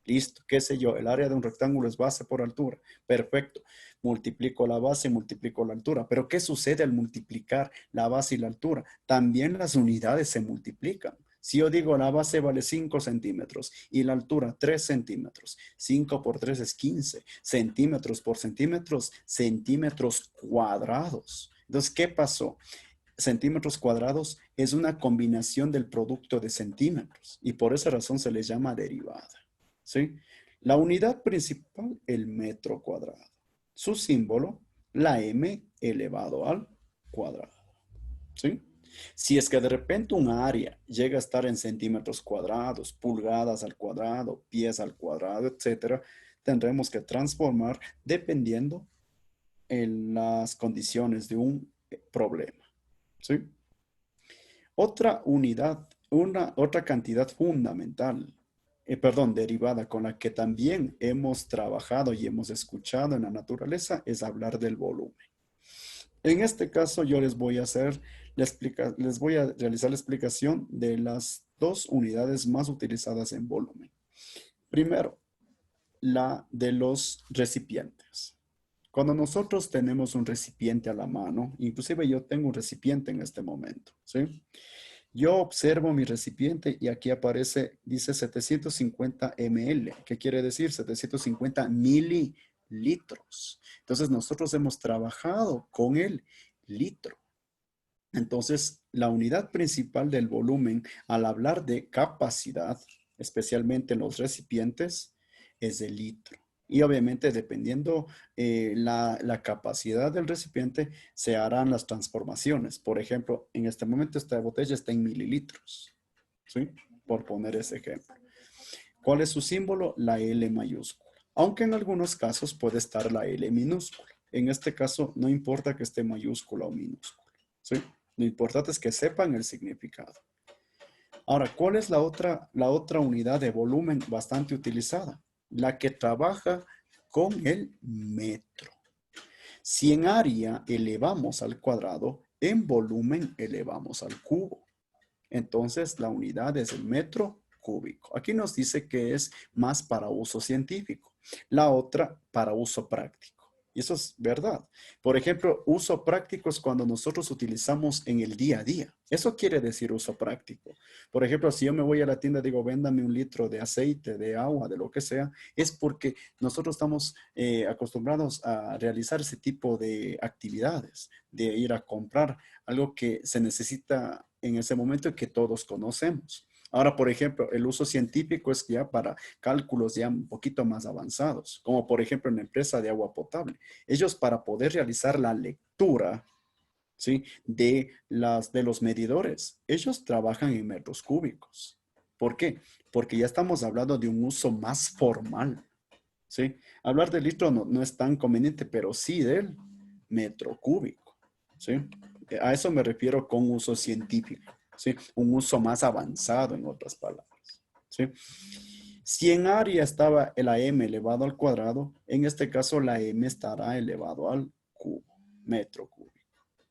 Listo, qué sé yo, el área de un rectángulo es base por altura. Perfecto. Multiplico la base y multiplico la altura. Pero ¿qué sucede al multiplicar la base y la altura? También las unidades se multiplican. Si yo digo la base vale 5 centímetros y la altura 3 centímetros, 5 por 3 es 15 centímetros por centímetros, centímetros cuadrados. Entonces, ¿qué pasó? Centímetros cuadrados es una combinación del producto de centímetros y por esa razón se les llama derivada. ¿Sí? La unidad principal, el metro cuadrado. Su símbolo, la m elevado al cuadrado. ¿Sí? Si es que de repente un área llega a estar en centímetros cuadrados, pulgadas al cuadrado, pies al cuadrado, etcétera, tendremos que transformar dependiendo en las condiciones de un problema. ¿Sí? Otra unidad, otra cantidad fundamental, derivada con la que también hemos trabajado y hemos escuchado en la naturaleza es hablar del volumen. En este caso yo les voy a realizar la explicación de las dos unidades más utilizadas en volumen. Primero, la de los recipientes. Cuando nosotros tenemos un recipiente a la mano, inclusive yo tengo un recipiente en este momento, ¿sí? Yo observo mi recipiente y aquí aparece, dice 750 ml. ¿Qué quiere decir? 750 mililitros. Entonces nosotros hemos trabajado con el litro. Entonces, la unidad principal del volumen, al hablar de capacidad, especialmente en los recipientes, es el litro. Y obviamente, dependiendo la capacidad del recipiente, se harán las transformaciones. Por ejemplo, en este momento esta botella está en mililitros, ¿sí? Por poner ese ejemplo. ¿Cuál es su símbolo? La L mayúscula. Aunque en algunos casos puede estar la L minúscula. En este caso, no importa que esté mayúscula o minúscula, ¿sí? Lo importante es que sepan el significado. Ahora, ¿cuál es la otra unidad de volumen bastante utilizada? La que trabaja con el metro. Si en área elevamos al cuadrado, en volumen elevamos al cubo. Entonces, la unidad es el metro cúbico. Aquí nos dice que es más para uso científico. La otra para uso práctico. Y eso es verdad. Por ejemplo, uso práctico es cuando nosotros utilizamos en el día a día. Eso quiere decir uso práctico. Por ejemplo, si yo me voy a la tienda y digo, véndame 1 litro de aceite, de agua, de lo que sea, es porque nosotros estamos acostumbrados a realizar ese tipo de actividades, de ir a comprar algo que se necesita en ese momento y que todos conocemos. Ahora, por ejemplo, el uso científico es ya para cálculos ya un poquito más avanzados, como por ejemplo en la empresa de agua potable. Ellos para poder realizar la lectura, ¿sí?, de los medidores, ellos trabajan en metros cúbicos. ¿Por qué? Porque ya estamos hablando de un uso más formal, ¿sí? Hablar de litro no es tan conveniente, pero sí del metro cúbico, ¿sí? A eso me refiero con uso científico, ¿sí? Un uso más avanzado, en otras palabras, ¿sí? Si en área estaba la m elevado al cuadrado, en este caso la m estará elevado al cubo, metro cúbico,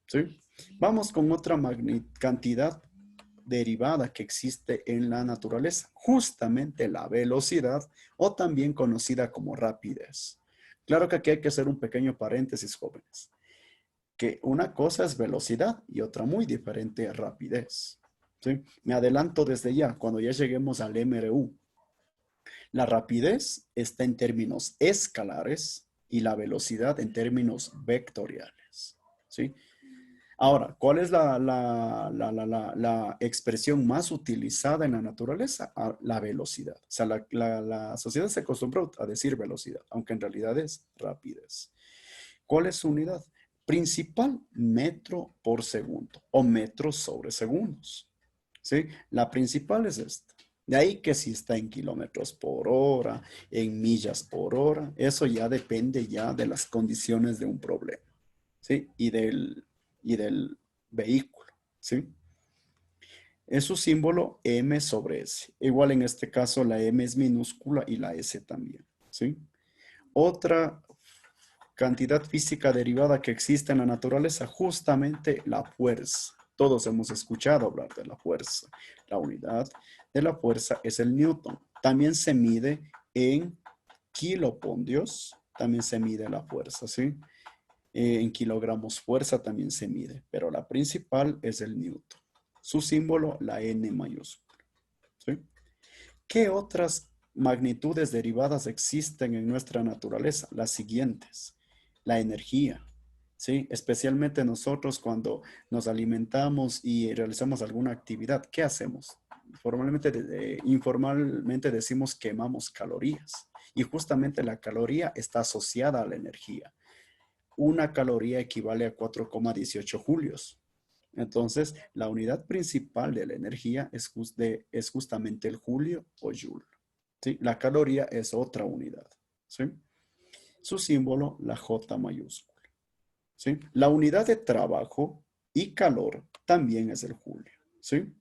¿sí? Vamos con otra cantidad derivada que existe en la naturaleza, justamente la velocidad, o también conocida como rapidez. Claro que aquí hay que hacer un pequeño paréntesis, jóvenes, que una cosa es velocidad y otra muy diferente rapidez, ¿sí? Me adelanto desde ya, cuando ya lleguemos al MRU. La rapidez está en términos escalares y la velocidad en términos vectoriales, ¿sí? Ahora, ¿cuál es la expresión más utilizada en la naturaleza? La velocidad. O sea, la sociedad se acostumbró a decir velocidad, aunque en realidad es rapidez. ¿Cuál es su unidad? Principal, metro por segundo o metros sobre segundos, ¿sí? La principal es esta. De ahí que si está en kilómetros por hora, en millas por hora, eso ya depende ya de las condiciones de un problema, ¿sí? Y del vehículo, ¿sí? Es su símbolo M sobre S. Igual en este caso la M es minúscula y la S también, ¿sí? Otra cantidad física derivada que existe en la naturaleza, justamente la fuerza. Todos hemos escuchado hablar de la fuerza. La unidad de la fuerza es el Newton. También se mide en kilopondios, también se mide la fuerza, ¿sí? En kilogramos fuerza también se mide, pero la principal es el Newton. Su símbolo, la N mayúscula, ¿sí? ¿Qué otras magnitudes derivadas existen en nuestra naturaleza? Las siguientes. La energía, ¿sí? Especialmente nosotros cuando nos alimentamos y realizamos alguna actividad, ¿qué hacemos? Informalmente decimos quemamos calorías y justamente la caloría está asociada a la energía. Una caloría equivale a 4,18 julios. Entonces, la unidad principal de la energía es justamente el julio o joule, ¿sí? La caloría es otra unidad, ¿sí? Su símbolo, la J mayúscula, ¿sí? La unidad de trabajo y calor también es el julio, ¿sí?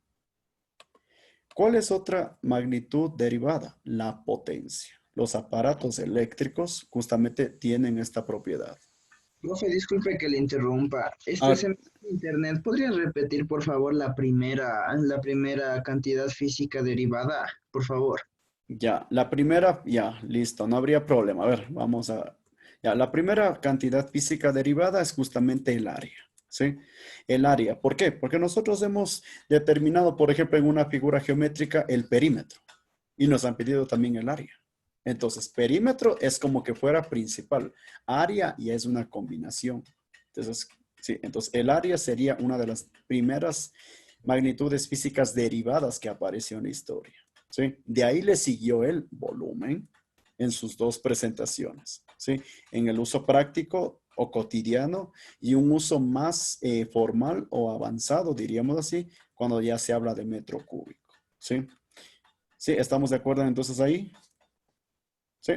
¿Cuál es otra magnitud derivada? La potencia. Los aparatos eléctricos justamente tienen esta propiedad. Profe, disculpe que le interrumpa. Ah, Se me fue el internet. ¿Podría repetir, por favor, la primera cantidad física derivada? Por favor. ya, la primera, ya, listo, no habría problema. A ver, vamos a... Ya, la primera cantidad física derivada es justamente el área, ¿sí? El área. ¿Por qué? Porque nosotros hemos determinado, por ejemplo, en una figura geométrica, el perímetro. Y nos han pedido también el área. Entonces, perímetro es como que fuera principal. Área ya es una combinación. Entonces, sí, entonces el área sería una de las primeras magnitudes físicas derivadas que apareció en la historia, ¿sí? De ahí le siguió el volumen en sus dos presentaciones, ¿sí? En el uso práctico o cotidiano y un uso más formal o avanzado, diríamos así, cuando ya se habla de metro cúbico, ¿sí? Sí, ¿estamos de acuerdo entonces ahí? Sí,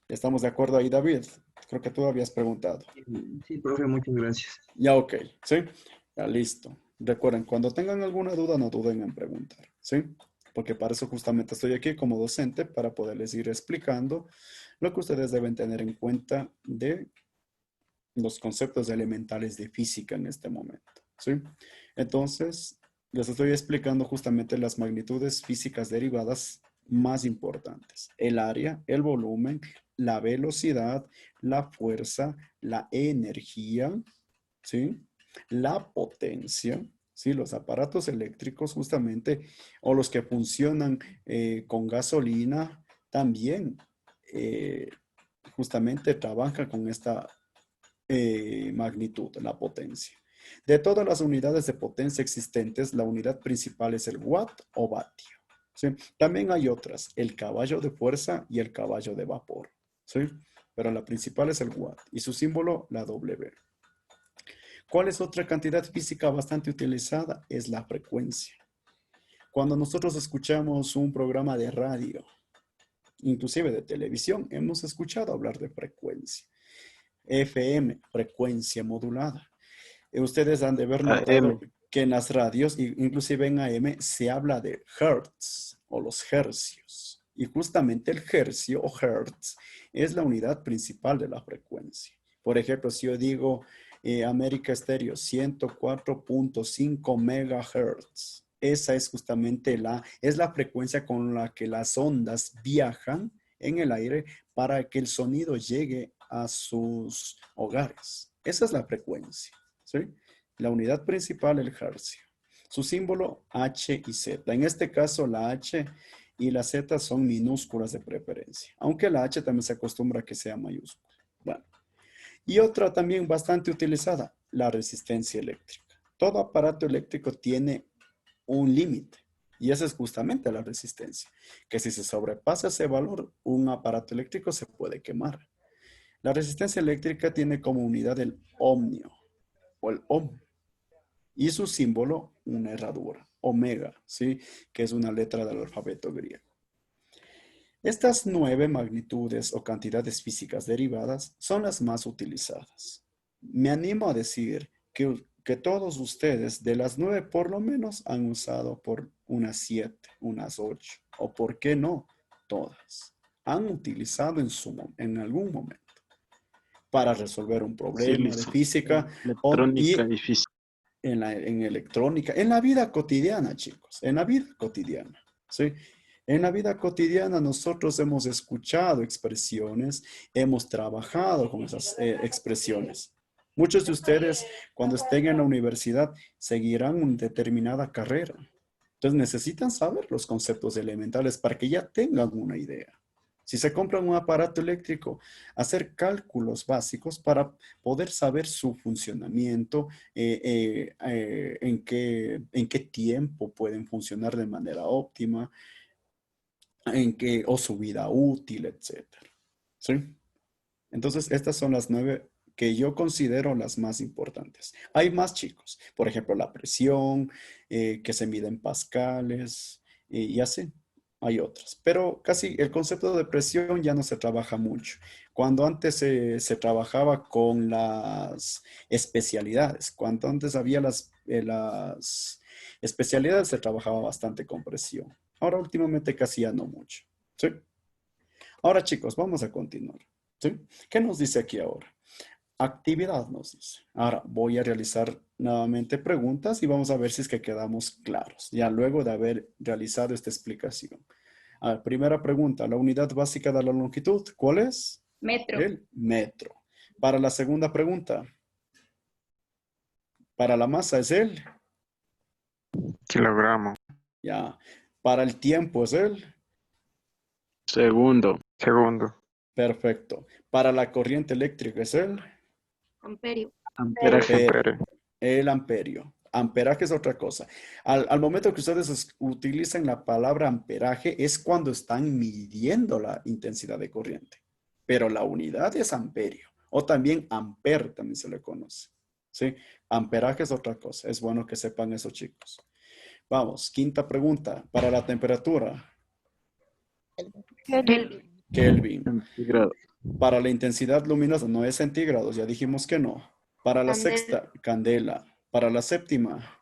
estamos de acuerdo ahí, David. Creo que tú habías preguntado. Sí, profe, muchas gracias. Ya, ok, sí, ya listo. Recuerden, cuando tengan alguna duda, no duden en preguntar, ¿sí? Porque para eso justamente estoy aquí como docente, para poderles ir explicando lo que ustedes deben tener en cuenta de los conceptos elementales de física en este momento, ¿sí? Entonces, les estoy explicando justamente las magnitudes físicas derivadas más importantes. El área, el volumen, la velocidad, la fuerza, la energía, ¿sí? La potencia, ¿sí? Los aparatos eléctricos justamente, o los que funcionan con gasolina, también justamente trabajan con esta magnitud, la potencia. De todas las unidades de potencia existentes, la unidad principal es el watt o vatio, ¿sí? También hay otras, el caballo de fuerza y el caballo de vapor, ¿sí? Pero la principal es el watt y su símbolo, la W. ¿Cuál es otra cantidad física bastante utilizada? Es la frecuencia. Cuando nosotros escuchamos un programa de radio, inclusive de televisión, hemos escuchado hablar de frecuencia. FM, frecuencia modulada. Ustedes han de haber notado que en las radios, inclusive en AM, se habla de hertz o los hercios. Y justamente el hercio o hertz es la unidad principal de la frecuencia. Por ejemplo, si yo digo América Estéreo 104.5 megahertz, esa es justamente la frecuencia con la que las ondas viajan en el aire para que el sonido llegue a sus hogares. Esa es la frecuencia, ¿sí? La unidad principal, el hercio. Su símbolo H y Z. En este caso, la H y la Z son minúsculas de preferencia, aunque la H también se acostumbra a que sea mayúscula. Bueno. Y otra también bastante utilizada, la resistencia eléctrica. Todo aparato eléctrico tiene un límite y esa es justamente la resistencia, que si se sobrepasa ese valor, un aparato eléctrico se puede quemar. La resistencia eléctrica tiene como unidad el ohmio o el ohm y su símbolo una herradura, omega, ¿sí? Que es una letra del alfabeto griego. Estas 9 magnitudes o cantidades físicas derivadas son las más utilizadas. Me animo a decir que todos ustedes de las 9 por lo menos han usado por unas 7, unas 8 o por qué no, todas. Han utilizado en algún momento para resolver un problema de física electrónica y física. en electrónica, en la vida cotidiana, chicos, en la vida cotidiana, ¿sí? En la vida cotidiana nosotros hemos escuchado expresiones, hemos trabajado con esas expresiones. Muchos de ustedes cuando estén en la universidad seguirán una determinada carrera. Entonces necesitan saber los conceptos elementales para que ya tengan una idea. Si se compran un aparato eléctrico, hacer cálculos básicos para poder saber su funcionamiento, en qué tiempo pueden funcionar de manera óptima, o su vida útil, etcétera. ¿Sí? Entonces, estas son las 9 que yo considero las más importantes. Hay más, chicos. Por ejemplo, la presión, que se mide en pascales, y así. Hay otras. Pero casi el concepto de presión ya no se trabaja mucho. Cuando antes se trabajaba con las especialidades, cuando antes había las especialidades, se trabajaba bastante con presión. Ahora últimamente casi ya no mucho. ¿Sí? Ahora, chicos, vamos a continuar. ¿Sí? ¿Qué nos dice aquí ahora? Actividad nos dice. Ahora voy a realizar nuevamente preguntas y vamos a ver si es que quedamos claros, ya luego de haber realizado esta explicación. A ver, primera pregunta, la unidad básica de la longitud, ¿cuál es? Metro. El metro. Para la segunda pregunta, para la masa es el Kilogramo. ya. Para el tiempo es el Segundo. perfecto. Para la corriente eléctrica es el Amperio. Amperaje. el amperio. Amperaje es otra cosa. Al momento que ustedes utilizan la palabra amperaje es cuando están midiendo la intensidad de corriente. Pero la unidad es amperio. O también amper también se le conoce. ¿Sí? Amperaje es otra cosa. Es bueno que sepan eso, chicos. Vamos, quinta pregunta. Para la temperatura. Kelvin. Centígrado. Para la intensidad luminosa no es centígrados, ya dijimos que no. Para la Candela. sexta, candela. Para la séptima,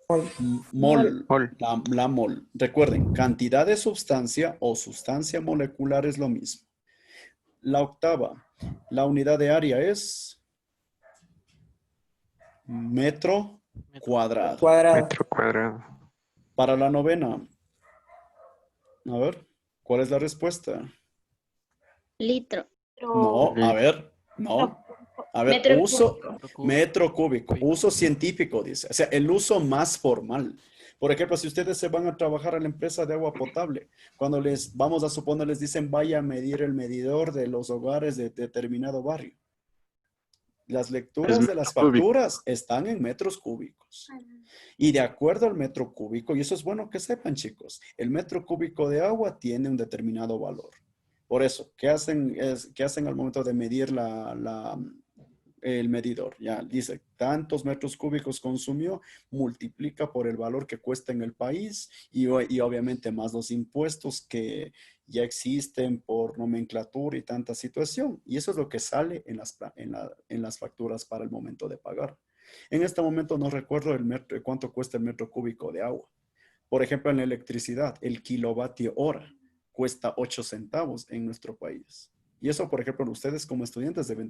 Mol. Mol. La mol. Recuerden, cantidad de sustancia o sustancia molecular es lo mismo. La octava, la unidad de área es metro cuadrado. Cuadrado. Metro cuadrado. Para la novena, a ver, ¿cuál es la respuesta? Litro. No, a ver, no. A ver, Metro uso cúbico. metro cúbico, uso científico, dice. O sea, el uso más formal. Por ejemplo, si ustedes se van a trabajar a la empresa de agua potable, cuando les, vamos a suponer, les dicen, vaya a medir el medidor de los hogares de determinado barrio. Las lecturas de las metro cúbico. facturas están en metros cúbicos. Y de acuerdo al metro cúbico, y eso es bueno que sepan, chicos, el metro cúbico de agua tiene un determinado valor. Por eso, ¿qué hacen, qué hacen al momento de medir el medidor? Ya dice, tantos metros cúbicos consumió, multiplica por el valor que cuesta en el país y obviamente más los impuestos que ya existen por nomenclatura y tanta situación. Y eso es lo que sale en las facturas para el momento de pagar. En este momento no recuerdo cuánto cuesta el metro cúbico de agua. Por ejemplo, en la electricidad, el kilovatio hora cuesta 8 centavos en nuestro país. Y eso, por ejemplo, ustedes como estudiantes deben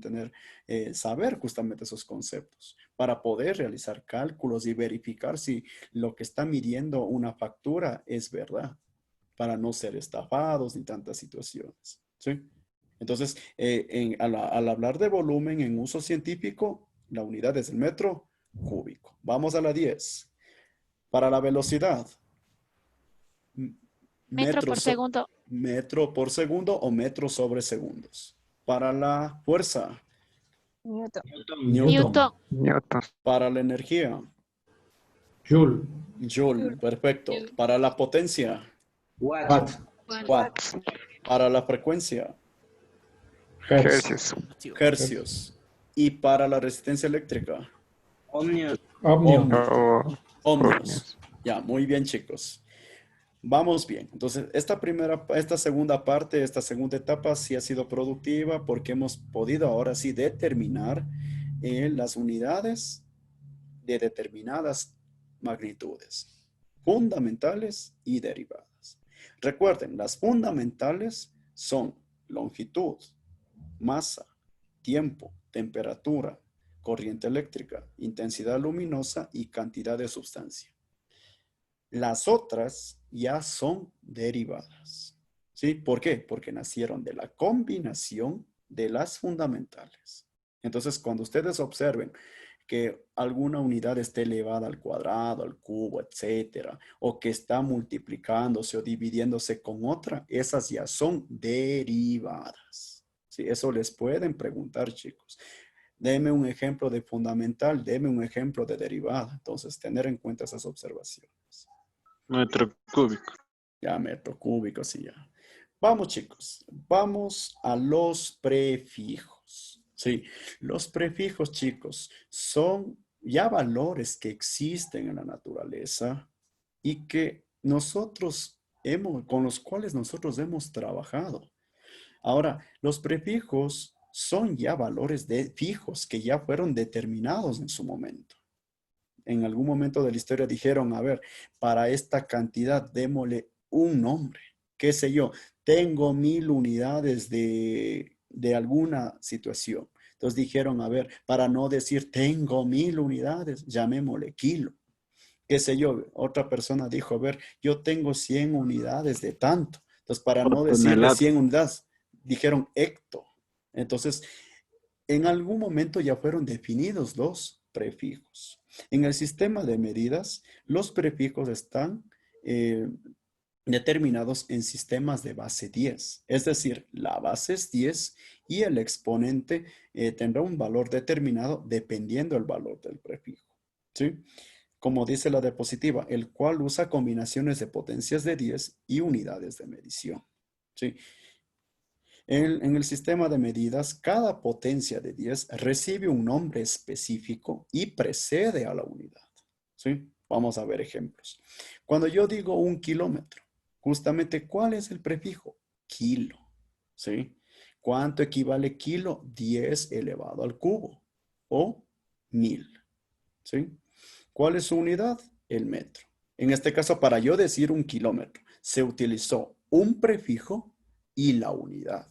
saber justamente esos conceptos para poder realizar cálculos y verificar si lo que está midiendo una factura es verdad, para no ser estafados ni tantas situaciones. ¿Sí? Entonces, al hablar de volumen en uso científico, la unidad es el metro cúbico. Vamos a la 10. Para la velocidad. Metro por segundo. Metro por segundo o metro sobre segundos. Para la fuerza. Newton. Newton. Newton. Para la energía. Joule. Joule, perfecto. Para la potencia. Watt. Watt. Para la frecuencia. Hercios. Hercios. Y para la resistencia eléctrica. Ohmios. O Ohmios. Ya, muy bien, chicos. Vamos bien. Entonces, esta segunda parte, esta segunda etapa sí ha sido productiva porque hemos podido ahora sí determinar las unidades de determinadas magnitudes, fundamentales y derivadas. Recuerden, las fundamentales son longitud, masa, tiempo, temperatura, corriente eléctrica, intensidad luminosa y cantidad de sustancia. Las otras ya son derivadas. ¿Sí? ¿Por qué? Porque nacieron de la combinación de las fundamentales. Entonces, cuando ustedes observen que alguna unidad esté elevada al cuadrado, al cubo, etcétera, o que está multiplicándose o dividiéndose con otra, esas ya son derivadas. ¿Sí? Eso les pueden preguntar, chicos. Deme un ejemplo de fundamental, deme un ejemplo de derivada. Entonces, tener en cuenta esas observaciones. metro cúbico. Ya, metro cúbico, sí, ya. Vamos, chicos. Vamos a los prefijos. Sí, los prefijos, chicos, son ya valores que existen en la naturaleza y que con los cuales nosotros hemos trabajado. Ahora, los prefijos son ya valores fijos que ya fueron determinados en su momento. En algún momento de la historia dijeron, a ver, para esta cantidad démosle un nombre. Qué sé yo, tengo 1000 unidades de alguna situación. Entonces dijeron, a ver, para no decir tengo 1000 unidades, llamémosle kilo. Qué sé yo, otra persona dijo, a ver, yo tengo 100 unidades de tanto. Entonces, para no decirle tonelada. 100 unidades, dijeron hecto. Entonces, en algún momento ya fueron definidos los prefijos. En el sistema de medidas, los prefijos están determinados en sistemas de base 10. Es decir, la base es 10 y el exponente tendrá un valor determinado dependiendo del valor del prefijo. ¿Sí? Como dice la diapositiva, el cual usa combinaciones de potencias de 10 y unidades de medición. ¿Sí? En el sistema de medidas, cada potencia de 10 recibe un nombre específico y precede a la unidad. ¿Sí? Vamos a ver ejemplos. Cuando yo digo 1 kilómetro, justamente, ¿cuál es el prefijo? Kilo. ¿Sí? ¿Cuánto equivale kilo? 10 elevado al cubo o 1000. ¿Sí? ¿Cuál es su unidad? el metro. En este caso, para yo decir un kilómetro, se utilizó un prefijo y la unidad.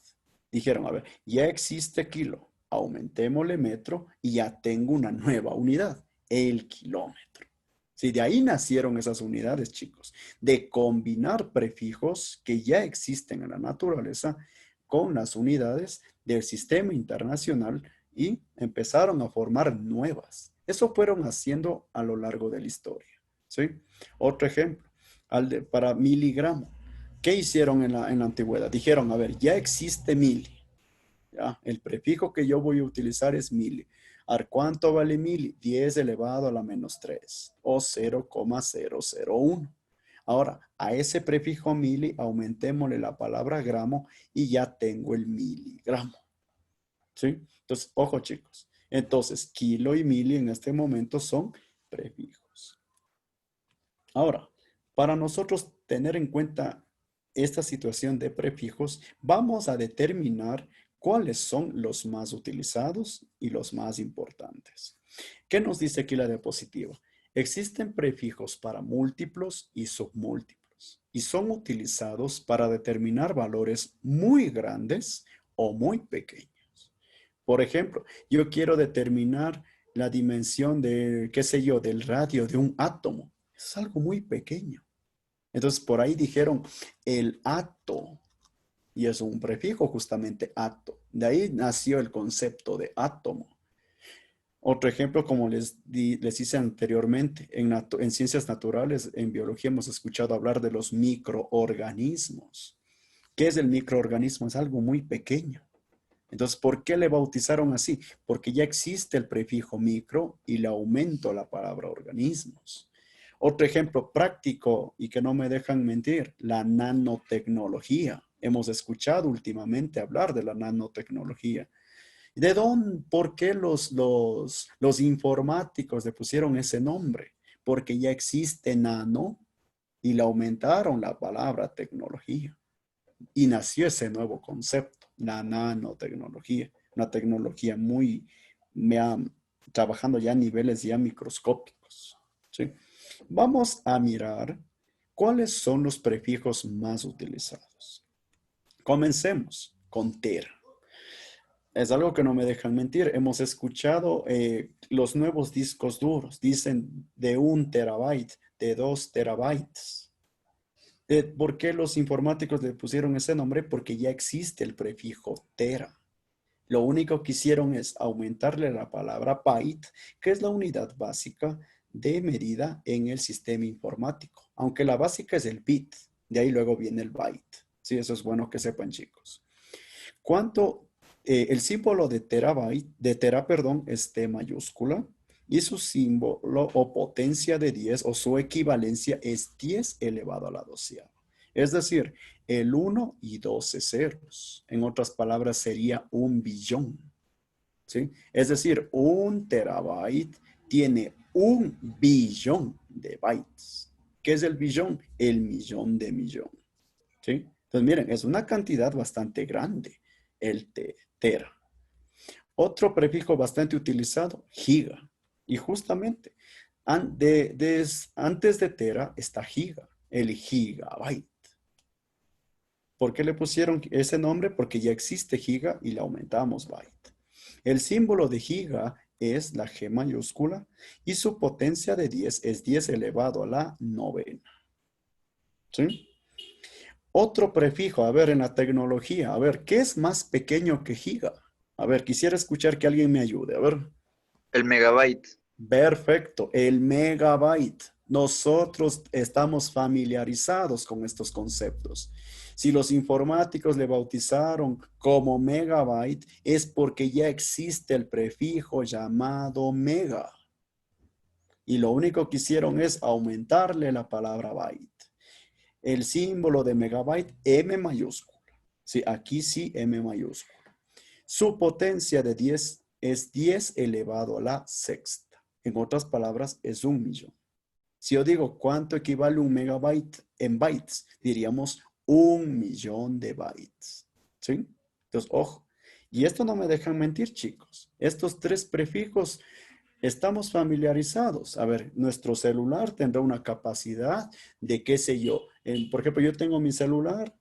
Dijeron, a ver, ya existe kilo, aumentémosle metro y ya tengo una nueva unidad, el kilómetro. Sí, de ahí nacieron esas unidades, chicos, de combinar prefijos que ya existen en la naturaleza con las unidades del sistema internacional y empezaron a formar nuevas. Eso fueron haciendo a lo largo de la historia. ¿Sí? Otro ejemplo, para miligramo. ¿Qué hicieron en la antigüedad? Dijeron, a ver, ya existe mili. ¿Ya? El prefijo que yo voy a utilizar es mili. A ver, ¿cuánto vale mili? 10 elevado a la menos 3 o 0,001. Ahora, a ese prefijo mili aumentémosle la palabra gramo y ya tengo el miligramo. ¿Sí? Entonces, ojo chicos. Entonces, kilo y mili en este momento son prefijos. Ahora, para nosotros tener en cuenta esta situación de prefijos, vamos a determinar cuáles son los más utilizados y los más importantes. ¿Qué nos dice aquí la diapositiva? Existen prefijos para múltiplos y submúltiplos y son utilizados para determinar valores muy grandes o muy pequeños. Por ejemplo, yo quiero determinar la dimensión de, qué sé yo, del radio de un átomo. Es algo muy pequeño. Entonces, por ahí dijeron el ato. Y es un prefijo justamente ato. De ahí nació el concepto de átomo. Otro ejemplo, como les hice anteriormente, en ciencias naturales, en biología hemos escuchado hablar de los microorganismos. ¿Qué es el microorganismo? Es algo muy pequeño. Entonces, ¿por qué le bautizaron así? Porque ya existe el prefijo micro y le aumento la palabra organismos. Otro ejemplo práctico y que no me dejan mentir, la nanotecnología. Hemos escuchado últimamente hablar de la nanotecnología. ¿De dónde? ¿Por qué los informáticos le pusieron ese nombre? Porque ya existe nano y le aumentaron la palabra tecnología. Y nació ese nuevo concepto, la nanotecnología. Una tecnología muy, trabajando ya a niveles ya microscópicos. ¿Sí? Vamos a mirar cuáles son los prefijos más utilizados. Comencemos con tera. Es algo que no me dejan mentir. Hemos escuchado los nuevos discos duros. Dicen de 1 terabyte, de 2 terabytes. ¿Por qué los informáticos le pusieron ese nombre? Porque ya existe el prefijo tera. Lo único que hicieron es aumentarle la palabra byte, que es la unidad básica de medida en el sistema informático. Aunque la básica es el bit, de ahí luego viene el byte. Sí, eso es bueno que sepan, chicos. El símbolo de tera, es T mayúscula, y su símbolo o potencia de 10 o su equivalencia es 10 elevado a la 12. Es decir, el 1 y 12 ceros. En otras palabras, sería 1 billón. ¿Sí? Es decir, 1 terabyte tiene 1 billón de bytes. ¿Qué es el billón? El millón de millón. ¿Sí? Entonces, miren, es una cantidad bastante grande, el tera. Otro prefijo bastante utilizado, giga. Y justamente, antes de tera está giga, el gigabyte. ¿Por qué le pusieron ese nombre? Porque ya existe giga y le aumentamos byte. El símbolo de giga es la G mayúscula y su potencia de 10 es 10 elevado a la 9. ¿Sí? Otro prefijo, a ver, en la tecnología, a ver, ¿qué es más pequeño que giga? A ver, quisiera escuchar que alguien me ayude, a ver. El megabyte. Perfecto, el megabyte. Nosotros estamos familiarizados con estos conceptos. Si los informáticos le bautizaron como megabyte, es porque ya existe el prefijo llamado mega. Y lo único que hicieron es aumentarle la palabra byte. El símbolo de megabyte, M mayúscula. Sí, aquí sí, M mayúscula. Su potencia de 10 es 10 elevado a la sexta. En otras palabras, es 1 millón. Si yo digo cuánto equivale un megabyte en bytes, diríamos 1 millón de bytes. ¿Sí? Entonces, ojo. Y esto no me dejan mentir, chicos. Estos tres prefijos Estamos familiarizados. A ver, nuestro celular tendrá una capacidad de qué sé yo. Por ejemplo, yo tengo mi celular,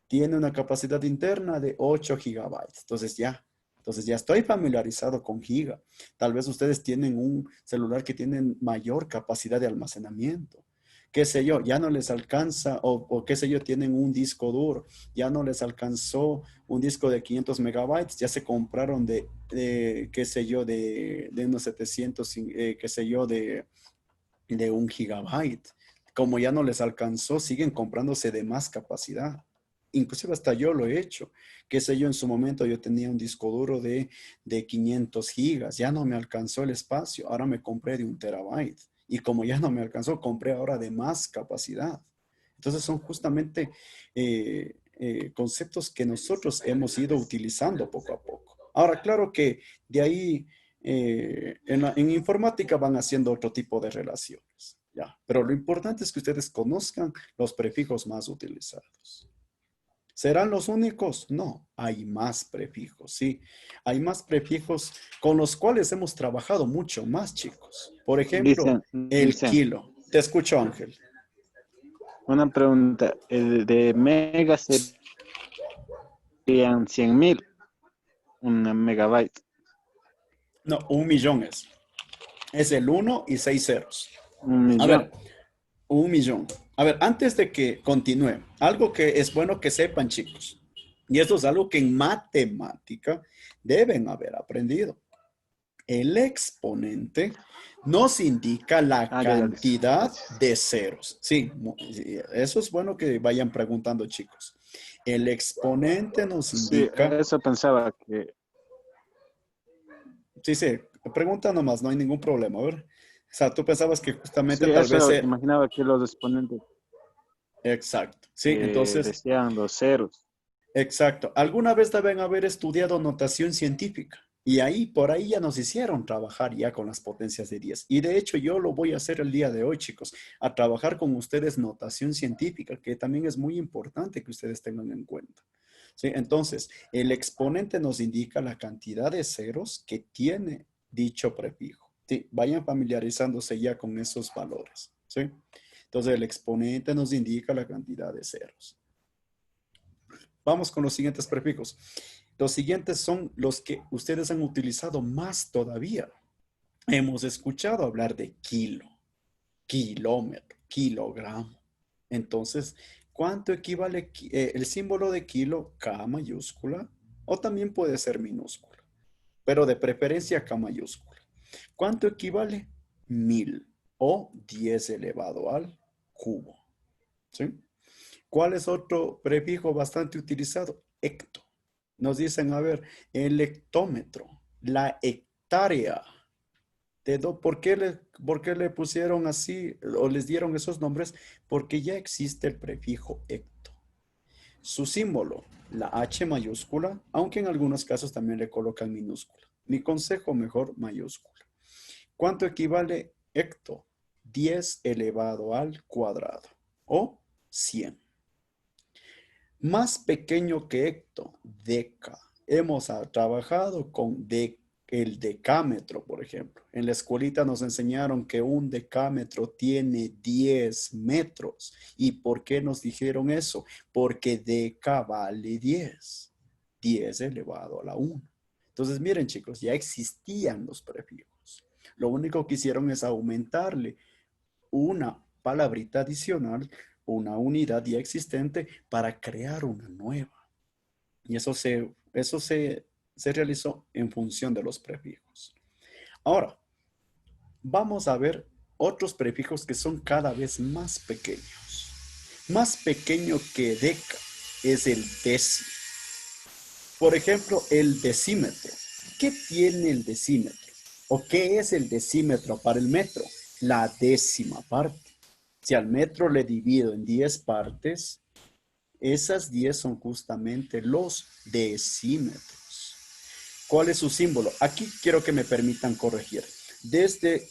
tiene una capacidad interna de 8 gigabytes. Entonces ya estoy familiarizado con giga. Tal vez ustedes tienen un celular que tiene mayor capacidad de almacenamiento. Qué sé yo, ya no les alcanza, o qué sé yo, tienen un disco duro, ya no les alcanzó un disco de 500 megabytes, ya se compraron qué sé yo, de unos 700, qué sé yo, de 1 gigabyte. Como ya no les alcanzó, siguen comprándose de más capacidad. Inclusive hasta yo lo he hecho. Qué sé yo, en su momento yo tenía un disco duro de 500 gigas, ya no me alcanzó el espacio, ahora me compré de 1 terabyte. Y como ya no me alcanzó, compré ahora de más capacidad. Entonces son justamente conceptos que nosotros hemos ido utilizando poco a poco. Ahora, claro que de ahí en informática van haciendo otro tipo de relaciones, ¿ya? Pero lo importante es que ustedes conozcan los prefijos más utilizados. ¿Serán los únicos? No, hay más prefijos, sí. Hay más prefijos con los cuales hemos trabajado mucho más, chicos. Por ejemplo, el Dicen, kilo. Te escucho, Ángel. una pregunta, el de mega serían 100.000, una megabyte, No, 1 millón es. Es el 1 y 6 ceros. un A millón. ver, 1 millón. A ver, antes de que continúe, algo que es bueno que sepan, chicos, y esto es algo que en matemática deben haber aprendido. El exponente nos indica la Ya, listo. cantidad Gracias. de ceros. Sí, eso es bueno que vayan preguntando, chicos. El exponente nos Sí, indica... eso pensaba que Sí, pregunta nomás, no hay ningún problema, a ver. O sea, tú pensabas que justamente sí, tal vez... eso imaginaba que los exponentes Exacto, sí, entonces, decían los ceros. exacto. Alguna vez deben haber estudiado notación científica y ahí, por ahí ya nos hicieron trabajar ya con las potencias de 10. Y de hecho yo lo voy a hacer el día de hoy, chicos, a trabajar con ustedes notación científica, que también es muy importante que ustedes tengan en cuenta. ¿Sí? Entonces, el exponente nos indica la cantidad de ceros que tiene dicho prefijo. Sí, vayan familiarizándose ya con esos valores. ¿Sí? Entonces, el exponente nos indica la cantidad de ceros. Vamos con los siguientes prefijos. Los siguientes son los que ustedes han utilizado más todavía. Hemos escuchado hablar de kilo, kilómetro, kilogramo. Entonces, ¿cuánto equivale el símbolo de kilo? K mayúscula o también puede ser minúscula, pero de preferencia K mayúscula. ¿Cuánto equivale? 1000 o 10 elevado al cubo. ¿Sí? ¿Cuál es otro prefijo bastante utilizado? Hecto. Nos dicen, a ver, el hectómetro, la hectárea. ¿Por qué le pusieron así o les dieron esos nombres? Porque ya existe el prefijo hecto. Su símbolo, la H mayúscula, aunque en algunos casos también le colocan minúscula. Mi consejo, mejor mayúscula. ¿Cuánto equivale hecto? 10 elevado al cuadrado o 100. Más pequeño que hecto, deca. Hemos trabajado con el decámetro, por ejemplo. En la escuelita nos enseñaron que un decámetro tiene 10 metros. ¿Y por qué nos dijeron eso? Porque deca vale 10. 10 elevado a la 1. Entonces, miren, chicos, ya existían los prefijos. Lo único que hicieron es aumentarle una palabrita adicional, una unidad ya existente para crear una nueva. Y eso se realizó en función de los prefijos. Ahora, vamos a ver otros prefijos que son cada vez más pequeños. Más pequeño que deca es el décimo. Por ejemplo, el decímetro. ¿Qué tiene el decímetro? ¿O qué es el decímetro para el metro? La décima parte. Si al metro le divido en 10 partes, esas 10 son justamente los decímetros. ¿Cuál es su símbolo? Aquí quiero que me permitan corregir. Desde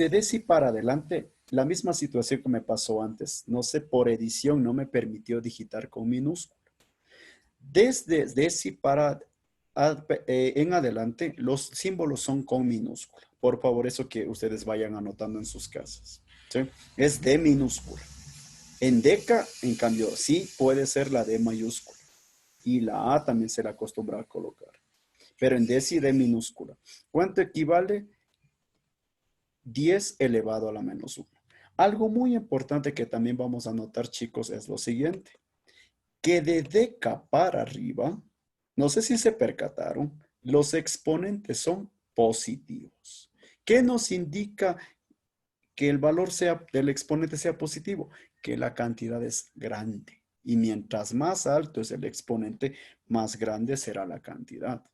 deci para adelante, la misma situación que me pasó antes. No sé, por edición no me permitió digitar con minúscula. Desde deci para En adelante, los símbolos son con minúscula. Por favor, eso que ustedes vayan anotando en sus casas. ¿Sí? Es D minúscula. En deca, en cambio, sí puede ser la D mayúscula. Y la A también se la acostumbra a colocar. Pero en deci, D minúscula. ¿Cuánto equivale? 10 elevado a la menos 1. Algo muy importante que también vamos a notar, chicos, es lo siguiente. Que de deca para arriba, no sé si se percataron, los exponentes son positivos. ¿Qué nos indica que el valor del exponente sea positivo? Que la cantidad es grande. Y mientras más alto es el exponente, más grande será la cantidad.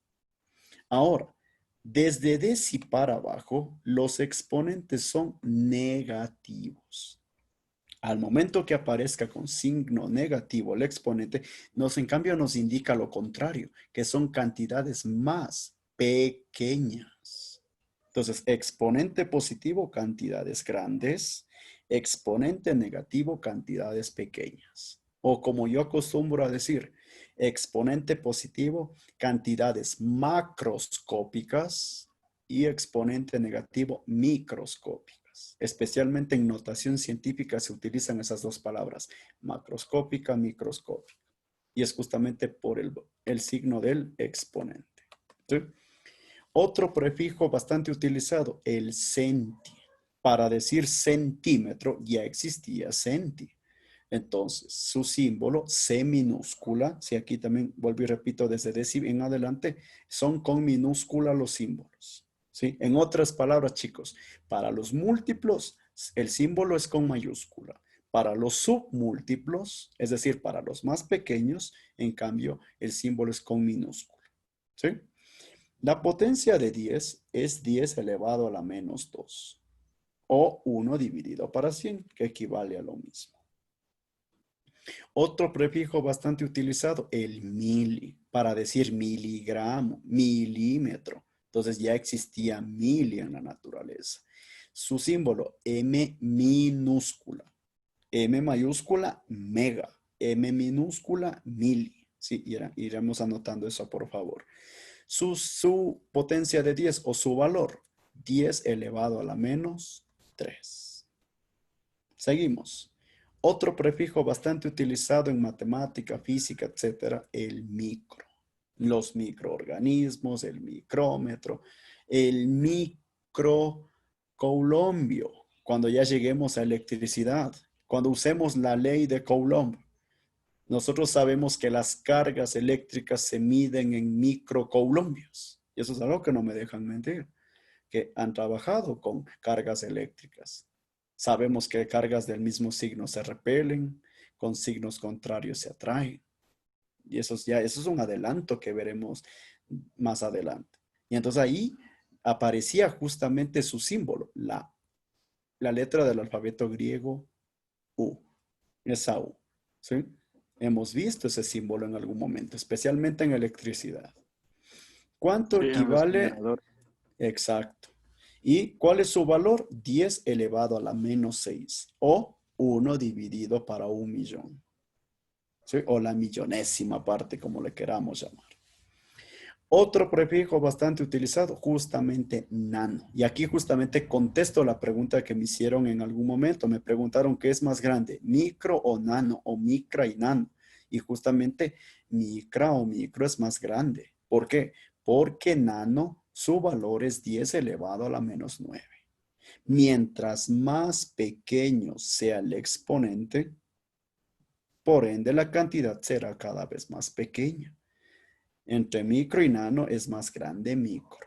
Ahora, desde deci para abajo, los exponentes son negativos. Al momento que aparezca con signo negativo el exponente, en cambio nos indica lo contrario, que son cantidades más pequeñas. Entonces, exponente positivo, cantidades grandes. Exponente negativo, cantidades pequeñas. O como yo acostumbro a decir, exponente positivo, cantidades macroscópicas y exponente negativo, microscópicas. Especialmente en notación científica se utilizan esas dos palabras, macroscópica, microscópica. Y es justamente por el signo del exponente. ¿Sí? Otro prefijo bastante utilizado, el centi. Para decir centímetro ya existía centi. Entonces, su símbolo C minúscula, si aquí también vuelvo y repito desde deci en adelante, son con minúscula los símbolos. ¿Sí? En otras palabras, chicos, para los múltiplos, el símbolo es con mayúscula. Para los submúltiplos, es decir, para los más pequeños, en cambio, el símbolo es con minúscula. ¿Sí? La potencia de 10 es 10 elevado a la menos 2. O 1 dividido para 100, que equivale a lo mismo. Otro prefijo bastante utilizado, el mili, para decir miligramo, milímetro. Entonces ya existía mili en la naturaleza. Su símbolo, M minúscula. M mayúscula, mega. M minúscula, mili. Sí, iremos anotando eso, por favor. Su potencia de 10 o su valor, 10 elevado a la menos 3. Seguimos. Otro prefijo bastante utilizado en matemática, física, etcétera, el micro. Los microorganismos, el micrómetro, el microcoulombio, cuando ya lleguemos a electricidad, cuando usemos la ley de Coulomb. Nosotros sabemos que las cargas eléctricas se miden en microcoulombios. Y eso es algo que no me dejan mentir, que han trabajado con cargas eléctricas. Sabemos que cargas del mismo signo se repelen, con signos contrarios se atraen. Y eso es un adelanto que veremos más adelante. Y entonces ahí aparecía justamente su símbolo, la letra del alfabeto griego U, esa U. ¿Sí? Hemos visto ese símbolo en algún momento, especialmente en electricidad. ¿Cuánto equivale? Exacto. ¿Y cuál es su valor? 10 elevado a la menos 6 o 1 dividido para 1.000.000. ¿Sí? O la millonésima parte, como le queramos llamar. Otro prefijo bastante utilizado, justamente nano. Y aquí justamente contesto la pregunta que me hicieron en algún momento. Me preguntaron qué es más grande, micro o nano, o micra y nano. Y justamente micra o micro es más grande. ¿Por qué? Porque nano, su valor es 10 elevado a la menos 9. Mientras más pequeño sea el exponente, por ende la cantidad será cada vez más pequeña. Entre micro y nano es más grande micro.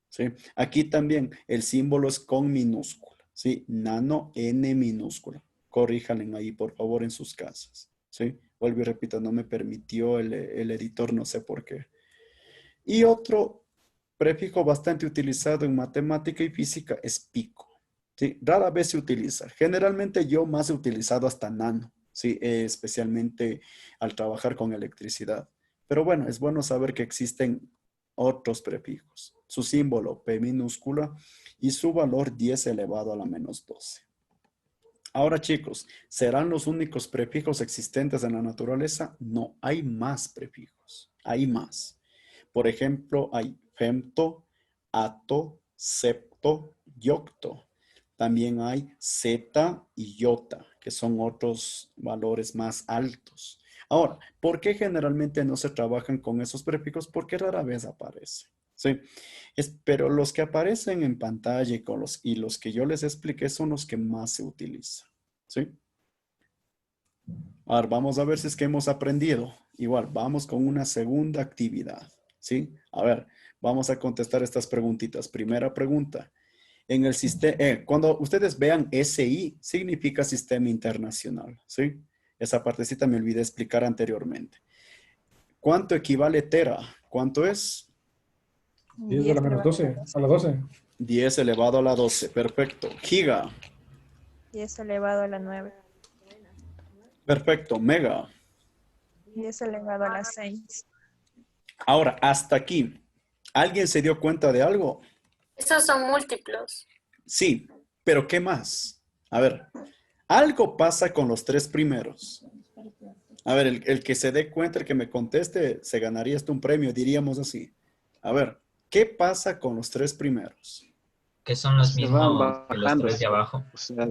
¿Sí? Aquí también el símbolo es con minúscula. ¿Sí? Nano, N minúscula. Corríjanle ahí, por favor, en sus casas. ¿Sí? Vuelvo y repito, no me permitió el editor, no sé por qué. Y otro prefijo bastante utilizado en matemática y física es pico. ¿Sí? Rara vez se utiliza. Generalmente yo más he utilizado hasta nano. ¿Sí? Especialmente al trabajar con electricidad. Pero bueno, es bueno saber que existen otros prefijos. Su símbolo P minúscula y su valor 10 elevado a la menos 12. Ahora chicos, ¿serán los únicos prefijos existentes en la naturaleza? No, hay más prefijos. Hay más. Por ejemplo, hay femto, ato, septo y octo. También hay zeta y iota, que son otros valores más altos. Ahora, ¿por qué generalmente no se trabajan con esos prefijos? Porque rara vez aparecen. ¿Sí? Pero los que aparecen en pantalla y los que yo les expliqué son los que más se utilizan. ¿Sí? Ahora, vamos a ver si es que hemos aprendido. Igual, vamos con una segunda actividad. ¿Sí? A ver, vamos a contestar estas preguntitas. Primera pregunta. En el sistema, cuando ustedes vean SI, significa Sistema Internacional. ¿Sí? Esa partecita me olvidé explicar anteriormente. ¿Cuánto equivale tera? ¿Cuánto es? 10 a la menos 12, a la 12. 10 elevado a la 12. Perfecto. Giga. 10 elevado a la 9. Perfecto. Mega. 10 elevado a la 6. Ahora, hasta aquí. ¿Alguien se dio cuenta de algo? Esos son múltiplos. Sí, pero ¿qué más? A ver, algo pasa con los tres primeros. A ver, el que se dé cuenta, el que me conteste, se ganaría un premio, diríamos así. A ver, ¿qué pasa con los tres primeros? Que son los Se van mismos que los bajando. tres de abajo. O sea,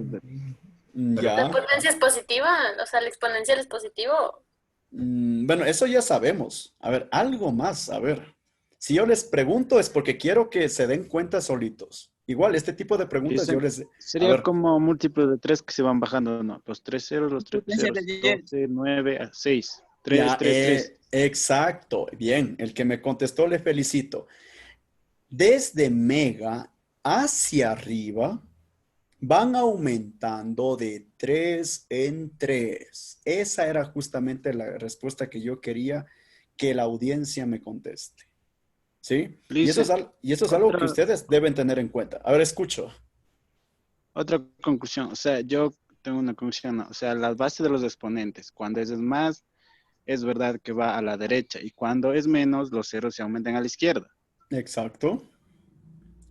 ¿La Ya. potencia es positiva? O sea, ¿la exponencial es positivo? Bueno, eso ya sabemos. A ver, algo más. A ver, si yo les pregunto es porque quiero que se den cuenta solitos. Igual, este tipo de preguntas yo les... sería a ver, como múltiplo de 3 que se van bajando, ¿no? Los 3 ceros, los 3 ceros, 12, 9, 6. 3, ya, 3, 3. exacto. Bien, el que me contestó le felicito. Desde mega hacia arriba van aumentando de 3 en 3. Esa era justamente la respuesta que yo quería que la audiencia me conteste. ¿Sí? Y eso es algo que ustedes deben tener en cuenta. A ver, escucho. Otra conclusión, o sea, yo tengo una conclusión, ¿no? O sea, la base de los exponentes, cuando es más, es verdad que va a la derecha, y cuando es menos, los ceros se aumentan a la izquierda. Exacto.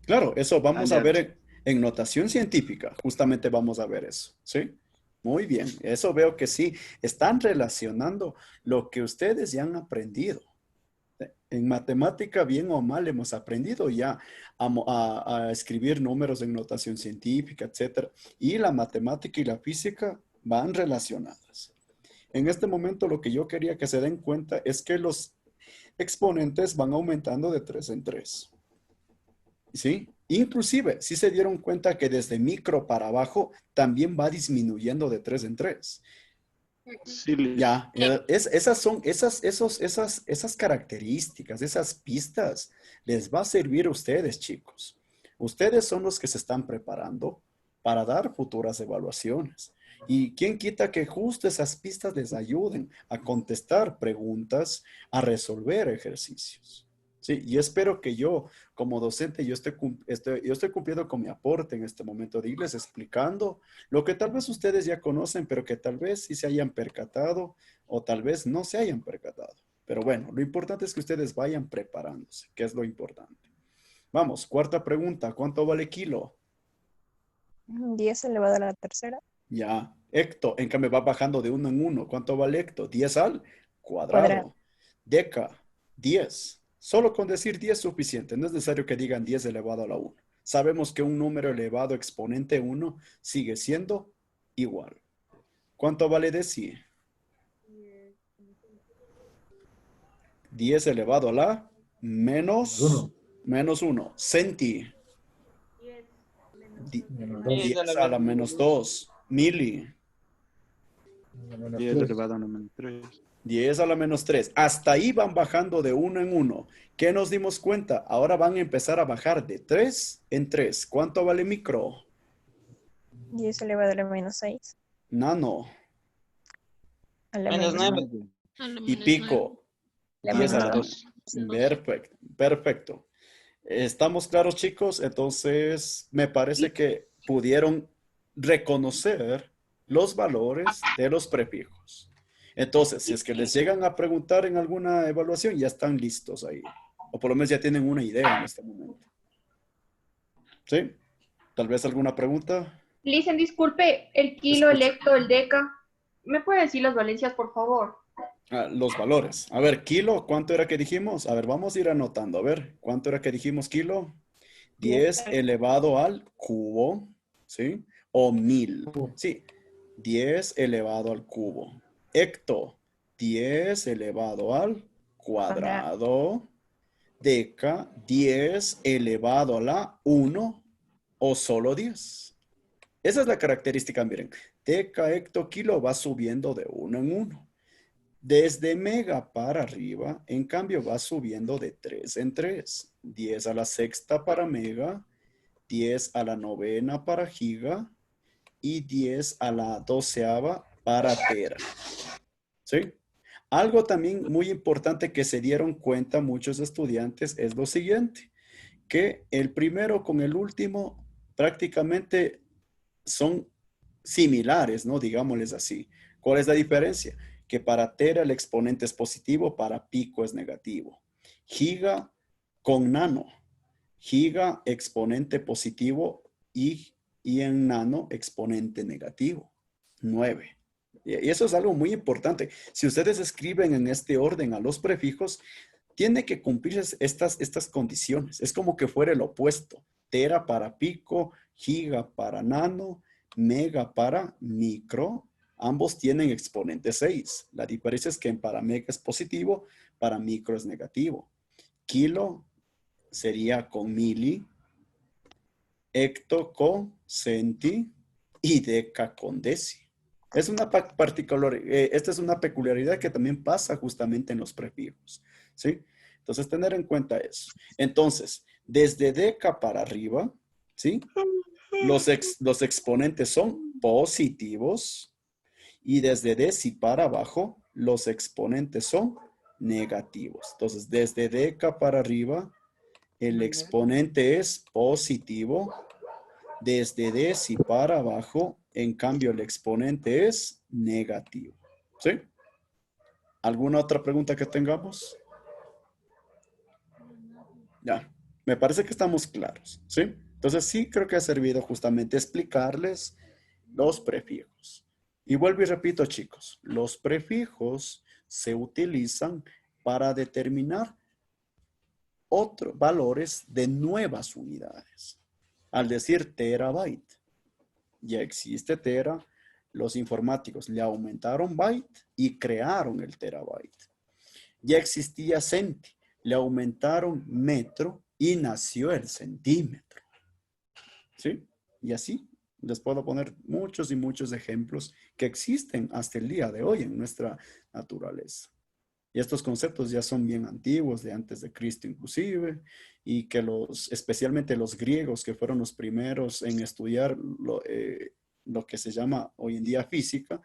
Claro, eso vamos a ver en notación científica. Justamente vamos a ver eso. ¿Sí? Muy bien. Eso veo que sí. Están relacionando lo que ustedes ya han aprendido. En matemática, bien o mal, hemos aprendido ya a escribir números en notación científica, etc. Y la matemática y la física van relacionadas. En este momento, lo que yo quería que se den cuenta es que los exponentes van aumentando de 3 en 3. ¿Sí? Inclusive, si se dieron cuenta que desde micro para abajo también va disminuyendo de 3 en 3. Sí, Ya, esas son esas características, esas pistas les va a servir a ustedes, chicos. Ustedes son los que se están preparando para dar futuras evaluaciones. Y quién quita que justo esas pistas les ayuden a contestar preguntas, a resolver ejercicios. Sí, y espero que yo, como docente, yo estoy cumpliendo con mi aporte en este momento de irles explicando lo que tal vez ustedes ya conocen, pero que tal vez sí se hayan percatado o tal vez no se hayan percatado. Pero bueno, lo importante es que ustedes vayan preparándose, que es lo importante. Vamos, cuarta pregunta. ¿Cuánto vale kilo? 10 elevado a la tercera. Ya. Hecto, en cambio va bajando de 1 en 1. ¿Cuánto vale hecto? 10 al cuadrado. Deca, 10. Solo con decir 10 es suficiente. No es necesario que digan 10 elevado a la 1. Sabemos que un número elevado exponente 1 sigue siendo igual. ¿Cuánto vale deci? 10 elevado a la menos 1. Centi. 10 a la menos 2. Mili. 10 elevado a la menos 3. 10 a la menos 3. Hasta ahí van bajando de 1 en 1. ¿Qué nos dimos cuenta? Ahora van a empezar a bajar de 3 en 3. ¿Cuánto vale micro? 10 elevado a la menos 6. Nano. A la Menos menos 9. Y pico. La 10 a la menos Perfecto. Perfecto. ¿Estamos claros, chicos? Entonces, me parece que pudieron reconocer los valores de los prefijos. Entonces, si es que les llegan a preguntar en alguna evaluación, ya están listos ahí. O por lo menos ya tienen una idea en este momento. ¿Sí? ¿Tal vez alguna pregunta? Listen, disculpe, el kilo, el hecto, el deca. ¿Me puede decir las valencias, por favor? Los valores. A ver, kilo, ¿cuánto era que dijimos? A ver, vamos a ir anotando. A ver, ¿cuánto era que dijimos kilo? 10 elevado al cubo, ¿sí? O 1000. Sí, 10 elevado al cubo. Hecto, 10 elevado al cuadrado. Deca, 10 elevado a la 1 o solo 10. Esa es la característica, miren. Deca, hecto, kilo va subiendo de 1 en 1. Desde mega para arriba, en cambio, va subiendo de 3 en 3. 10 a la sexta para mega, 10 a la novena para giga y 10 a la doceava para tera. ¿Sí? Algo también muy importante que se dieron cuenta muchos estudiantes es lo siguiente, que el primero con el último prácticamente son similares, ¿no? Digámosles así. ¿Cuál es la diferencia? Que para tera el exponente es positivo, para pico es negativo. Giga con nano. Giga exponente positivo y en nano exponente negativo. 9. Y eso es algo muy importante. Si ustedes escriben en este orden a los prefijos, tiene que cumplir estas condiciones. Es como que fuera el opuesto. Tera para pico, giga para nano, mega para micro. Ambos tienen exponente 6. La diferencia es que para mega es positivo, para micro es negativo. Kilo sería con mili, hecto con centi y deca con deci. Es una esta es una peculiaridad que también pasa justamente en los prefijos, ¿sí? Entonces, tener en cuenta eso. Entonces, desde deca para arriba, ¿sí? Los exponentes son positivos y desde deci para abajo, los exponentes son negativos. Entonces, desde deca para arriba, el exponente es positivo. Desde deci para abajo, en cambio, el exponente es negativo. ¿Sí? ¿Alguna otra pregunta que tengamos? Ya, me parece que estamos claros. ¿Sí? Entonces, sí creo que ha servido justamente explicarles los prefijos. Y vuelvo y repito, chicos, los prefijos se utilizan para determinar otros valores de nuevas unidades. Al decir terabyte, ya existe tera, los informáticos le aumentaron byte y crearon el terabyte. Ya existía centi, le aumentaron metro y nació el centímetro. ¿Sí? Y así les puedo poner muchos y muchos ejemplos que existen hasta el día de hoy en nuestra naturaleza. Y estos conceptos ya son bien antiguos, de antes de Cristo inclusive, y que especialmente los griegos, que fueron los primeros en estudiar lo que se llama hoy en día física,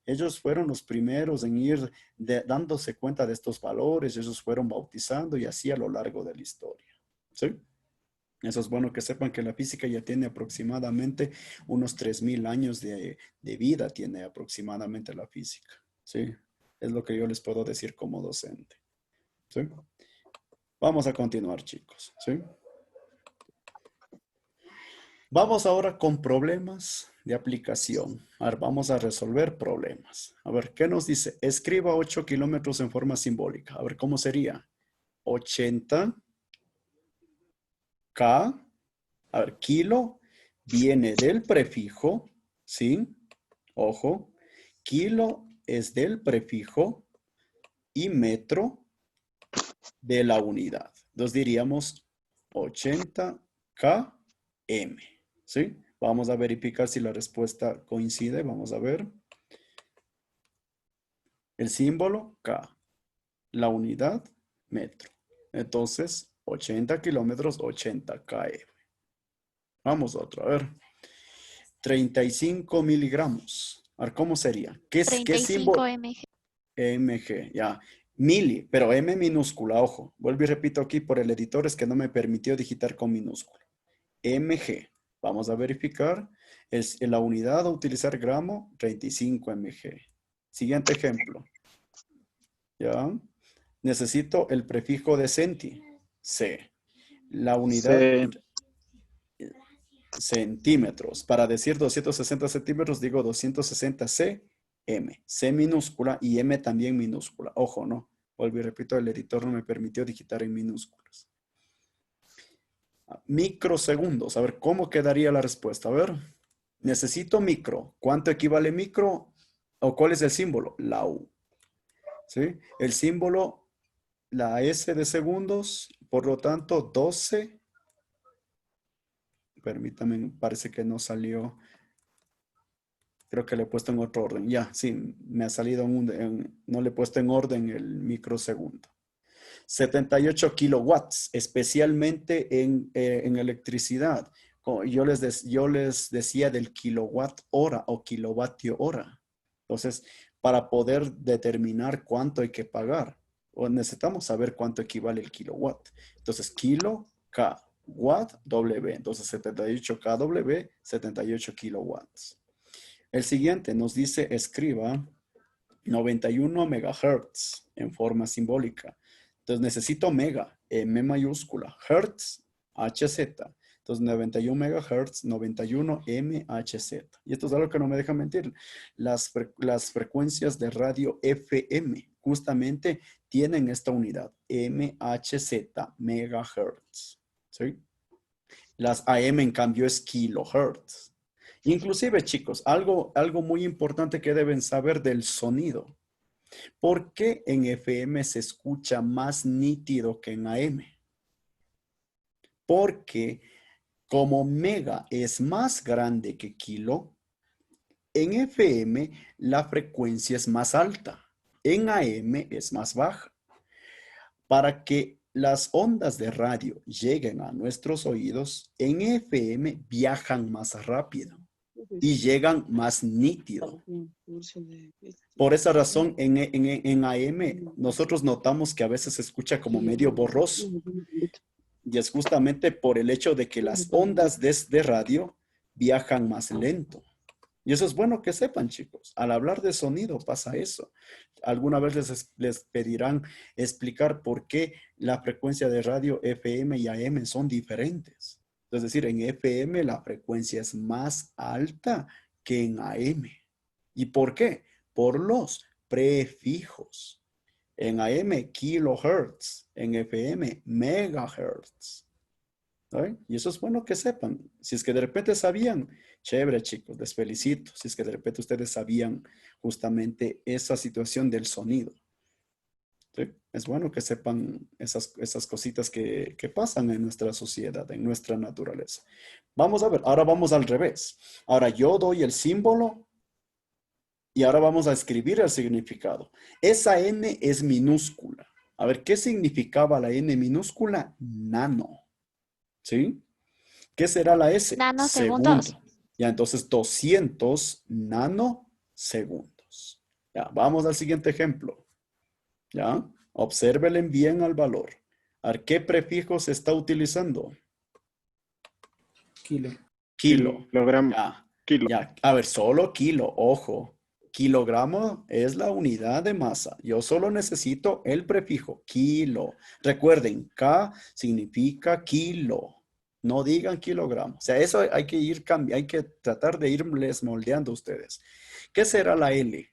ellos fueron los primeros en ir dándose cuenta de estos valores, ellos fueron bautizando y así a lo largo de la historia. ¿Sí? Eso es bueno que sepan que la física ya tiene aproximadamente unos 3000 años de vida, tiene aproximadamente la física. ¿Sí? Es lo que yo les puedo decir como docente. ¿Sí? Vamos a continuar, chicos. ¿Sí? Vamos ahora con problemas de aplicación. A ver, vamos a resolver problemas. A ver, ¿qué nos dice? Escriba 8 kilómetros en forma simbólica. A ver, ¿cómo sería? 80 K. A ver, kilo viene del prefijo, ¿sí? Ojo. Kilo es del prefijo y metro de la unidad. Entonces diríamos 80 km, ¿sí? Vamos a verificar si la respuesta coincide. Vamos a ver. El símbolo K. La unidad metro. Entonces, 80 kilómetros, 80 km. Vamos a otro, a ver. 35 miligramos. A ver, ¿cómo sería? ¿Qué símbolo? 35 mg. mg, ya. Mili, pero M minúscula, ojo. Vuelvo y repito aquí por el editor, es que no me permitió digitar con minúscula. mg. Vamos a verificar. Es la unidad a utilizar gramo, 35 mg. Siguiente ejemplo. Ya. Necesito el prefijo de centi. C. La unidad... centímetros. Para decir 260 centímetros, digo 260 C M. C minúscula y M también minúscula. Ojo, ¿no? Vuelvo y repito, el editor no me permitió digitar en minúsculas. Microsegundos. A ver, ¿cómo quedaría la respuesta? A ver, necesito micro. ¿Cuánto equivale micro? ¿O cuál es el símbolo? La U. ¿Sí? El símbolo, la S de segundos, por lo tanto, 12. Permítame, parece que no salió. Creo que le he puesto en otro orden. Ya, sí, me ha salido no le he puesto en orden el microsegundo. 78 kilowatts, especialmente en electricidad. Yo les decía del kilowatt hora o kilovatio hora. Entonces, para poder determinar cuánto hay que pagar, o necesitamos saber cuánto equivale el kilowatt. Entonces, kilo, K, watt, W. Entonces, 78 kW, 78 kilowatts. El siguiente nos dice, escriba 91 megahertz en forma simbólica. Entonces necesito mega, M mayúscula, hertz, HZ. Entonces 91 megahertz, 91 MHZ. Y esto es algo que no me deja mentir. Las frecuencias de radio FM justamente tienen esta unidad, MHZ, megahertz. ¿Sí? Las AM en cambio es kilohertz. Inclusive, chicos, algo muy importante que deben saber del sonido. ¿Por qué en FM se escucha más nítido que en AM? Porque como mega es más grande que kilo, en FM la frecuencia es más alta. En AM es más baja. Para que las ondas de radio lleguen a nuestros oídos, en FM viajan más rápido y llegan más nítido. Por esa razón, en AM, nosotros notamos que a veces se escucha como medio borroso. Y es justamente por el hecho de que las ondas de radio viajan más lento. Y eso es bueno que sepan, chicos. Al hablar de sonido pasa eso. Alguna vez les pedirán explicar por qué la frecuencia de radio FM y AM son diferentes. Es decir, en FM la frecuencia es más alta que en AM. ¿Y por qué? Por los prefijos. En AM, kilohertz. En FM, megahertz. ¿Saben? Y eso es bueno que sepan. Si es que de repente sabían, chévere, chicos, les felicito. Si es que de repente ustedes sabían justamente esa situación del sonido. ¿Sí? Es bueno que sepan esas cositas que pasan en nuestra sociedad, en nuestra naturaleza. Vamos a ver, ahora vamos al revés. Ahora yo doy el símbolo y ahora vamos a escribir el significado. Esa N es minúscula. A ver, ¿qué significaba la N minúscula? Nano. ¿Sí? ¿Qué será la S? Nanosegundos. Segundo. Ya, entonces 200 nanosegundos. Ya, vamos al siguiente ejemplo. ¿Ya? Obsérvenle bien al valor. ¿A qué prefijo se está utilizando? Kilo. Kilo. Kilogramo. Ya. Kilo. Ya. A ver, solo kilo. Ojo. Kilogramo es la unidad de masa. Yo solo necesito el prefijo kilo. Recuerden, K significa kilo. No digan kilogramo. O sea, eso hay que tratar de irles moldeando ustedes. ¿Qué será la L?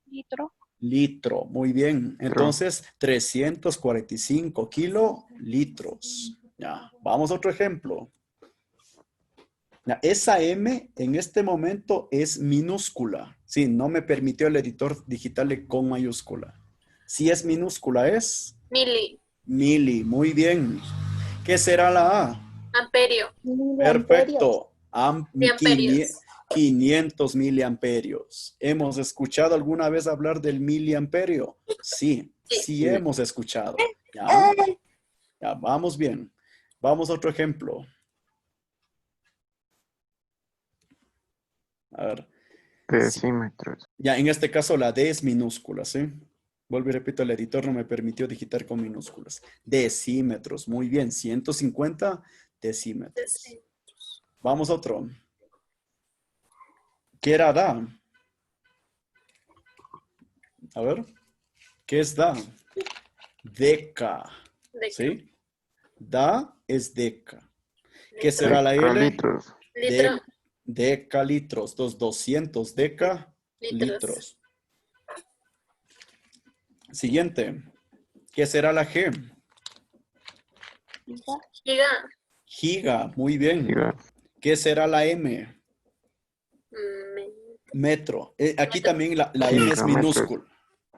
Litro. Litro, muy bien. Entonces, 345 kilolitros. Ya, vamos a otro ejemplo. Esa M en este momento es minúscula. Sí, no me permitió el editor digitarle con mayúscula. Si es minúscula es Mili. mili, muy bien. ¿Qué será la A? Amperio. Perfecto. Miliamperios. 500 miliamperios. ¿Hemos escuchado alguna vez hablar del miliamperio? Sí, sí hemos escuchado. ¿Ya? Ya, vamos bien. Vamos a otro ejemplo. A ver. Decímetros. Ya, en este caso la D es minúscula, ¿sí? Vuelvo y repito, el editor no me permitió digitar con minúsculas. Decímetros, muy bien. 150 decímetros. Vamos a otro. ¿Qué era da? A ver. ¿Qué es da? Deca. ¿Sí? Da es deca. ¿Qué será la L? Decalitros. Litro. Decalitros. 200 deca. Litros. Siguiente. ¿Qué será la G? Giga. Giga. Muy bien. Giga. ¿Qué será la M? Metro. Aquí también la M es Gigametros. minúscula.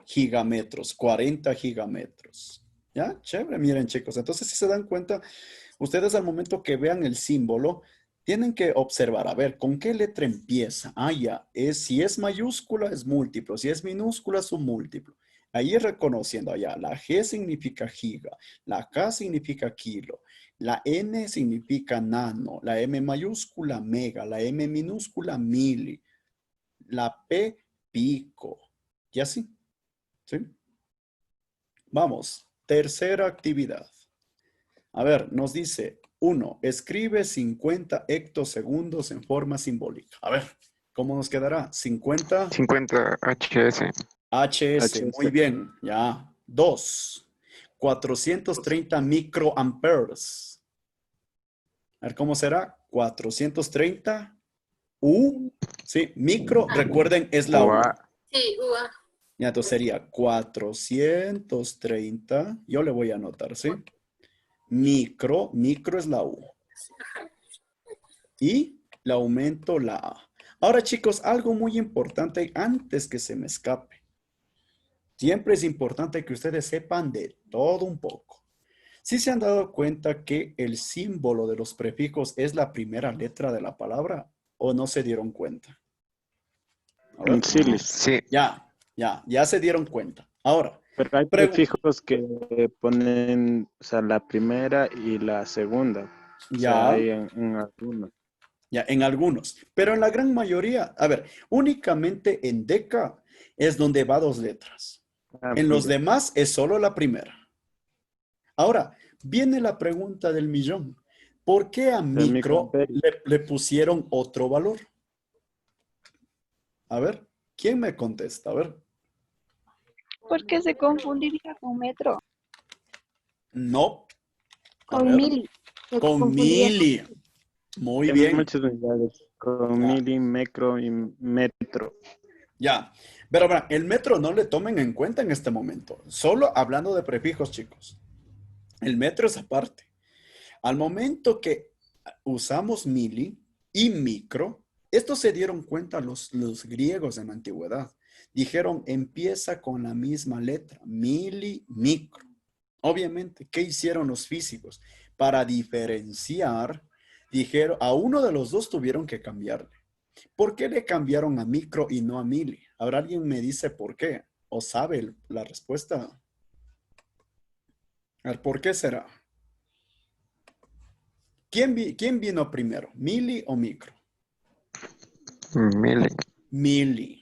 Gigametros. 40 gigametros. ¿Ya? Chévere. Miren, chicos. Entonces, si se dan cuenta, ustedes al momento que vean el símbolo, tienen que observar, a ver, ¿con qué letra empieza? Ah, ya. Si es mayúscula, es múltiplo. Si es minúscula, es un múltiplo. Ahí reconociendo allá, la G significa giga, la K significa kilo, la N significa nano, la M mayúscula mega, la M minúscula mili, la P pico. Y así. ¿Sí? Vamos, tercera actividad. A ver, nos dice 1. Escribe 50 hectosegundos en forma simbólica. A ver, ¿cómo nos quedará? 50 50 HS. HS, muy bien, ya. 2. 430 microamperes. A ver, ¿cómo será? 430 U. Sí, micro, recuerden, es la U. Sí, UA. Ya, entonces sería 430. Yo le voy a anotar, ¿sí? Micro es la U. Y le aumento la A. Ahora, chicos, algo muy importante antes que se me escape. Siempre es importante que ustedes sepan de todo un poco. ¿Sí se han dado cuenta que el símbolo de los prefijos es la primera letra de la palabra o no se dieron cuenta? A ver. Sí. Ya se dieron cuenta. Ahora. Pero hay prefijos que ponen, o sea, la primera y la segunda. O sea, hay en algunos. Ya, en algunos. Pero en la gran mayoría, a ver, únicamente en Deca es donde va 2 letras. En los demás es solo la primera. Ahora, viene la pregunta del millón. ¿Por qué a micro le pusieron otro valor? A ver, ¿quién me contesta? A ver. Porque se confundiría con metro. No. Con mili. Con mili. Muy bien. Muchas unidades. Con mili, micro y metro. Ya. Pero el metro no le tomen en cuenta en este momento. Solo hablando de prefijos, chicos. El metro es aparte. Al momento que usamos mili y micro, estos se dieron cuenta los griegos en la antigüedad. Dijeron, empieza con la misma letra, mili, micro. Obviamente, ¿qué hicieron los físicos? Para diferenciar, dijeron, a uno de los dos tuvieron que cambiarle. ¿Por qué le cambiaron a micro y no a mili? ¿Habrá alguien me dice por qué? ¿O sabe la respuesta? A ver, ¿por qué será? ¿Quién vino primero? ¿Mili o micro? Mili. Mili.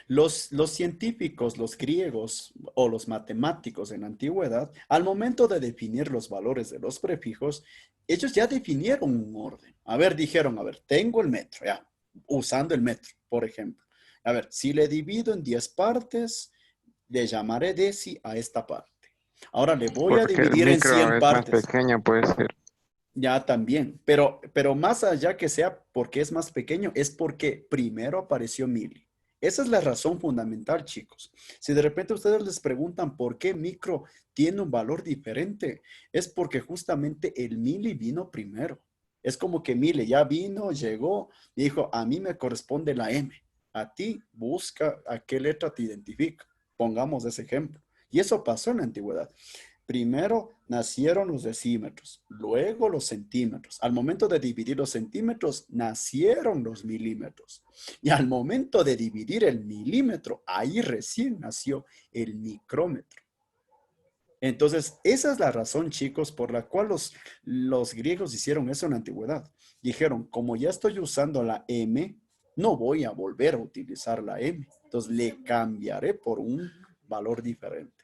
Los científicos, los griegos o los matemáticos en la antigüedad, al momento de definir los valores de los prefijos, ellos ya definieron un orden. A ver, dijeron, a ver, tengo el metro, ya, usando el metro, por ejemplo. A ver, si le divido en 10 partes, le llamaré deci a esta parte. Ahora le voy a dividir en 100 partes. Más pequeño puede ser. Ya también, pero más allá que sea porque es más pequeño, es porque primero apareció mili. Esa es la razón fundamental, chicos. Si de repente ustedes les preguntan por qué micro tiene un valor diferente, es porque justamente el mili vino primero. Es como que mili ya vino, llegó, y dijo, a mí me corresponde la M. A ti busca a qué letra te identifica. Pongamos ese ejemplo. Y eso pasó en la antigüedad. Primero nacieron los decímetros, luego los centímetros. Al momento de dividir los centímetros, nacieron los milímetros. Y al momento de dividir el milímetro, ahí recién nació el micrómetro. Entonces, esa es la razón, chicos, por la cual los griegos hicieron eso en la antigüedad. Dijeron, como ya estoy usando la M, no voy a volver a utilizar la M. Entonces, le cambiaré por un valor diferente.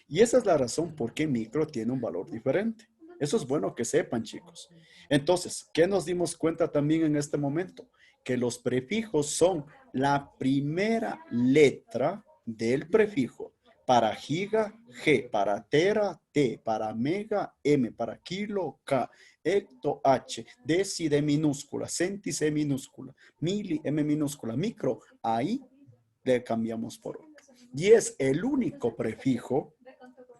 Y esa es la razón por qué micro tiene un valor diferente. Eso es bueno que sepan, chicos. Entonces, ¿qué nos dimos cuenta también en este momento? Que los prefijos son la primera letra del prefijo. Para giga, G. Para tera, T. Para mega, M. Para kilo, K. Hecto, H. Deci, D minúscula. Centi, C minúscula. Mili, M minúscula. Micro, ahí le cambiamos por otro. Y es el único prefijo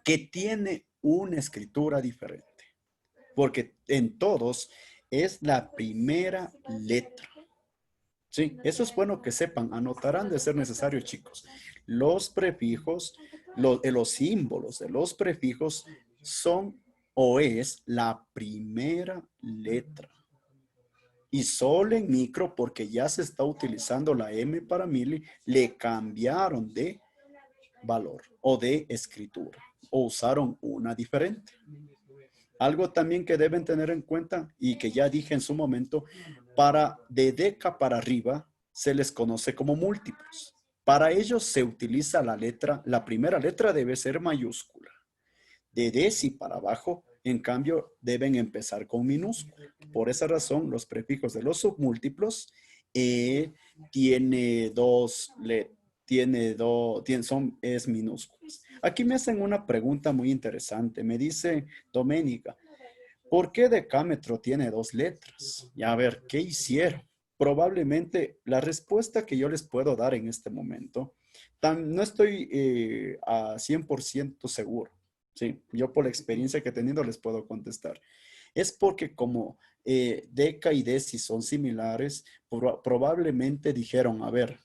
que tiene una escritura diferente. Porque en todos es la primera letra. Sí, eso es bueno que sepan. Anotarán de ser necesario, chicos. Los prefijos, los símbolos de los prefijos son o es la primera letra. Y solo en micro, porque ya se está utilizando la M para mili, le cambiaron de valor o de escritura o usaron una diferente. Algo también que deben tener en cuenta y que ya dije en su momento, de deca para arriba se les conoce como múltiplos. Para ellos se utiliza la primera letra debe ser mayúscula. De deci para abajo, en cambio, deben empezar con minúscula. Por esa razón, los prefijos de los submúltiplos es minúsculas. Aquí me hacen una pregunta muy interesante. Me dice Doménica, ¿por qué decámetro tiene 2 letras? Y a ver, ¿qué hicieron? Probablemente la respuesta que yo les puedo dar en este momento, no estoy a 100% seguro. Sí, yo por la experiencia que he tenido les puedo contestar. Es porque como deca y deci son similares, probablemente dijeron, a ver,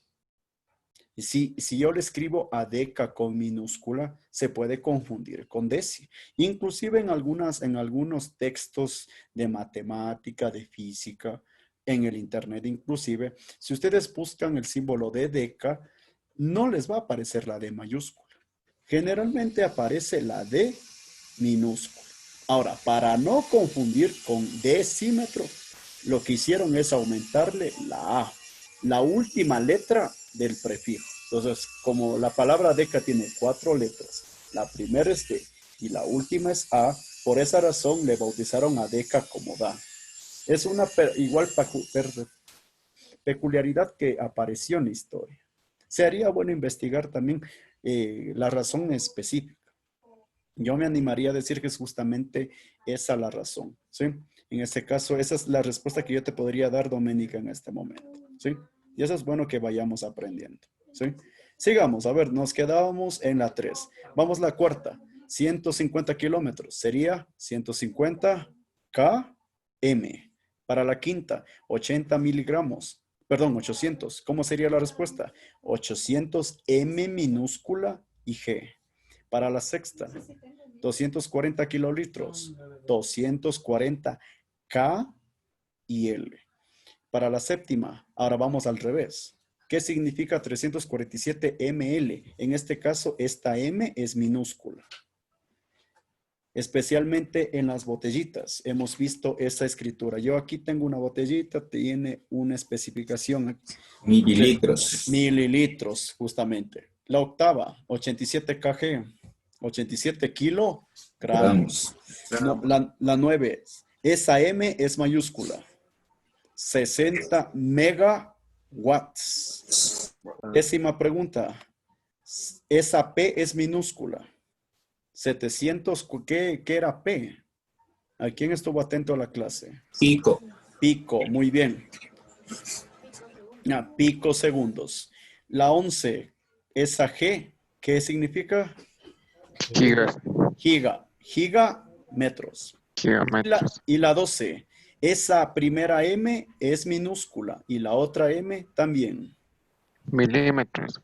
si yo le escribo a deca con minúscula, se puede confundir con deci. Inclusive en algunos textos de matemática, de física, en el internet inclusive, si ustedes buscan el símbolo de deca, no les va a aparecer la D mayúscula. Generalmente aparece la D minúscula. Ahora, para no confundir con decímetro, lo que hicieron es aumentarle la A, la última letra del prefijo. Entonces, como la palabra deca tiene 4 letras, la primera es D y la última es A, por esa razón le bautizaron a deca como da. Es una peculiaridad que apareció en la historia. Sería bueno investigar también la razón específica. Yo me animaría a decir que es justamente esa la razón, ¿sí? En este caso, esa es la respuesta que yo te podría dar, Doménica, en este momento, ¿sí? Y eso es bueno que vayamos aprendiendo, ¿sí? Sigamos, a ver, nos quedábamos en la 3. Vamos la cuarta, 150 kilómetros, sería 150 km. Para la quinta, 80 miligramos, perdón, 800. ¿Cómo sería la respuesta? 800 M minúscula y G. Para la sexta, 240 kilolitros, 240 K y L. Para la séptima, ahora vamos al revés. ¿Qué significa 347 ml? En este caso, esta M es minúscula. Especialmente en las botellitas. Hemos visto esa escritura. Yo aquí tengo una botellita, tiene una especificación. Mililitros. Mililitros, justamente. La octava, 87 kg, 87 kilogramos. No, la 9, esa M es mayúscula. 60 megawatts. Décima pregunta. Esa P es minúscula. 700, ¿qué era P? ¿A quién estuvo atento a la clase? Pico. Pico, muy bien. Pico segundos. La 11, esa G, ¿qué significa? Gigas. Gigametros. Gigametros. Y la 12, esa primera M es minúscula y la otra M también. Milímetros.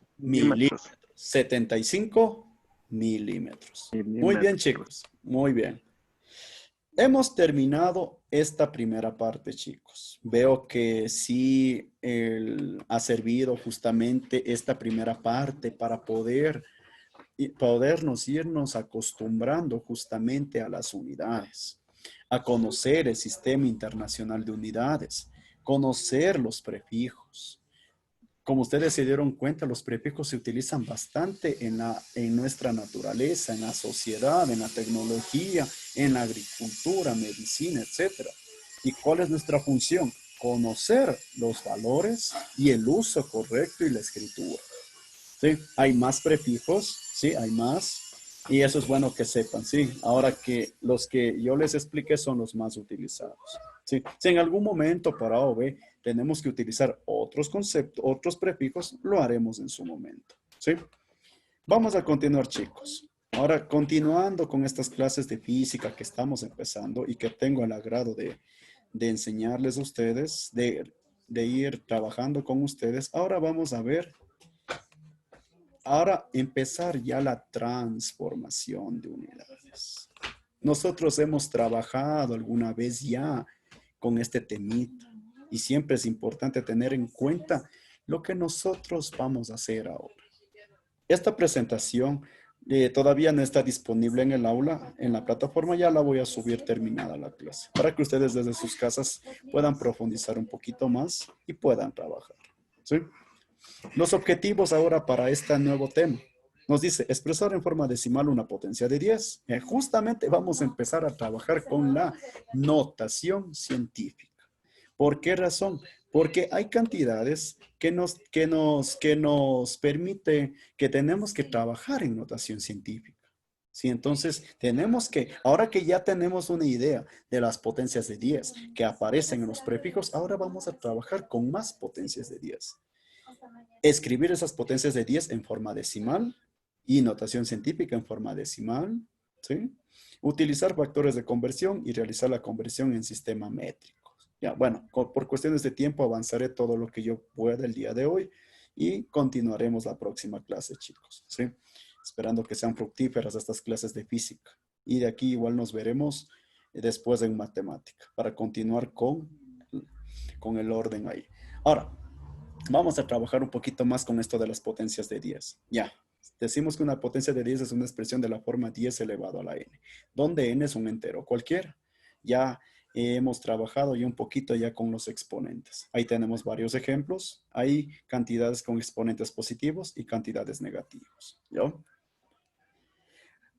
75 milímetros. Muy bien, chicos. Muy bien. Hemos terminado esta primera parte, chicos. Veo que sí ha servido justamente esta primera parte para podernos irnos acostumbrando justamente a las unidades, a conocer el sistema internacional de unidades, conocer los prefijos. Como ustedes se dieron cuenta, los prefijos se utilizan bastante en nuestra naturaleza, en la sociedad, en la tecnología, en la agricultura, medicina, etc. ¿Y cuál es nuestra función? Conocer los valores y el uso correcto y la escritura. ¿Sí? Hay más prefijos, sí, hay más. Y eso es bueno que sepan, sí. Ahora que los que yo les expliqué son los más utilizados. ¿sí? Si en algún momento para A o B tenemos que utilizar otros conceptos, otros prefijos, lo haremos en su momento, ¿sí? Vamos a continuar, chicos. Ahora, continuando con estas clases de física que estamos empezando y que tengo el agrado de enseñarles a ustedes, de ir trabajando con ustedes, ahora vamos a ver, ahora empezar ya la transformación de unidades. Nosotros hemos trabajado alguna vez ya con este temita y siempre es importante tener en cuenta lo que nosotros vamos a hacer ahora. Esta presentación todavía no está disponible en el aula, en la plataforma. Ya la voy a subir terminada la clase para que ustedes desde sus casas puedan profundizar un poquito más y puedan trabajar, ¿sí? Los objetivos ahora para este nuevo tema. Nos dice expresar en forma decimal una potencia de 10. Justamente vamos a empezar a trabajar con la notación científica. ¿Por qué razón? Porque hay cantidades que nos permite que tenemos que trabajar en notación científica. ¿Sí? Entonces, tenemos que, ahora que ya tenemos una idea de las potencias de 10 que aparecen en los prefijos, ahora vamos a trabajar con más potencias de 10. Escribir esas potencias de 10 en forma decimal y notación científica en forma decimal, ¿sí? Utilizar factores de conversión y realizar la conversión en sistema métrico. Ya, bueno, por cuestiones de tiempo avanzaré todo lo que yo pueda el día de hoy y continuaremos la próxima clase, chicos, ¿sí? Esperando que sean fructíferas estas clases de física. Y de aquí igual nos veremos después en matemática para continuar con el orden ahí. Ahora, vamos a trabajar un poquito más con esto de las potencias de 10. Ya, decimos que una potencia de 10 es una expresión de la forma 10 elevado a la n, donde n es un entero cualquiera. Ya hemos trabajado ya un poquito ya con los exponentes. Ahí tenemos varios ejemplos. Hay cantidades con exponentes positivos y cantidades negativos. ¿Ya?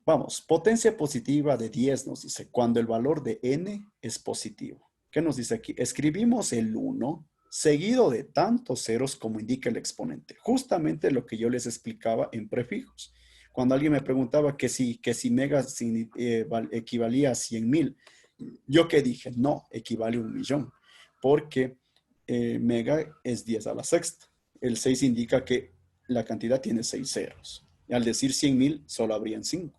Vamos, potencia positiva de 10 nos dice cuando el valor de n es positivo. ¿Qué nos dice aquí? Escribimos el 1 seguido de tantos ceros como indica el exponente. Justamente lo que yo les explicaba en prefijos. Cuando alguien me preguntaba que si mega equivalía a 100,000, ¿yo qué dije? No, equivale a 1,000,000, porque mega es 10 a la sexta. El 6 indica que la cantidad tiene 6 ceros. Y al decir 100,000, solo habrían 5.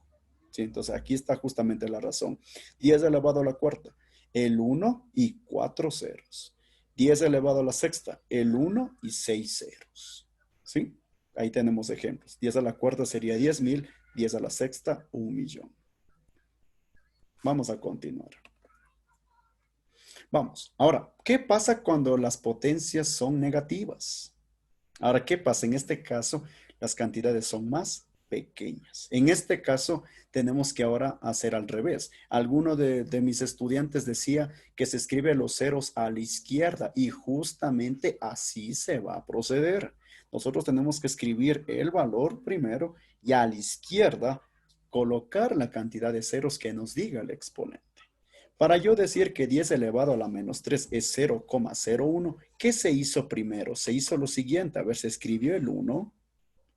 ¿Sí? Entonces, aquí está justamente la razón. 10 elevado a la cuarta, el 1 y 4 ceros. 10 elevado a la sexta, el 1 y 6 ceros. ¿Sí? Ahí tenemos ejemplos. 10 a la cuarta sería 10,000, 10 a la sexta, 1,000,000. Vamos a continuar. Vamos. Ahora, ¿qué pasa cuando las potencias son negativas? Ahora, ¿qué pasa? En este caso, las cantidades son más pequeñas. En este caso, tenemos que ahora hacer al revés. Alguno de mis estudiantes decía que se escribe los ceros a la izquierda y justamente así se va a proceder. Nosotros tenemos que escribir el valor primero y a la izquierda colocar la cantidad de ceros que nos diga el exponente. Para yo decir que 10 elevado a la menos 3 es 0,01, ¿qué se hizo primero? Se hizo lo siguiente. A ver, se escribió el 1,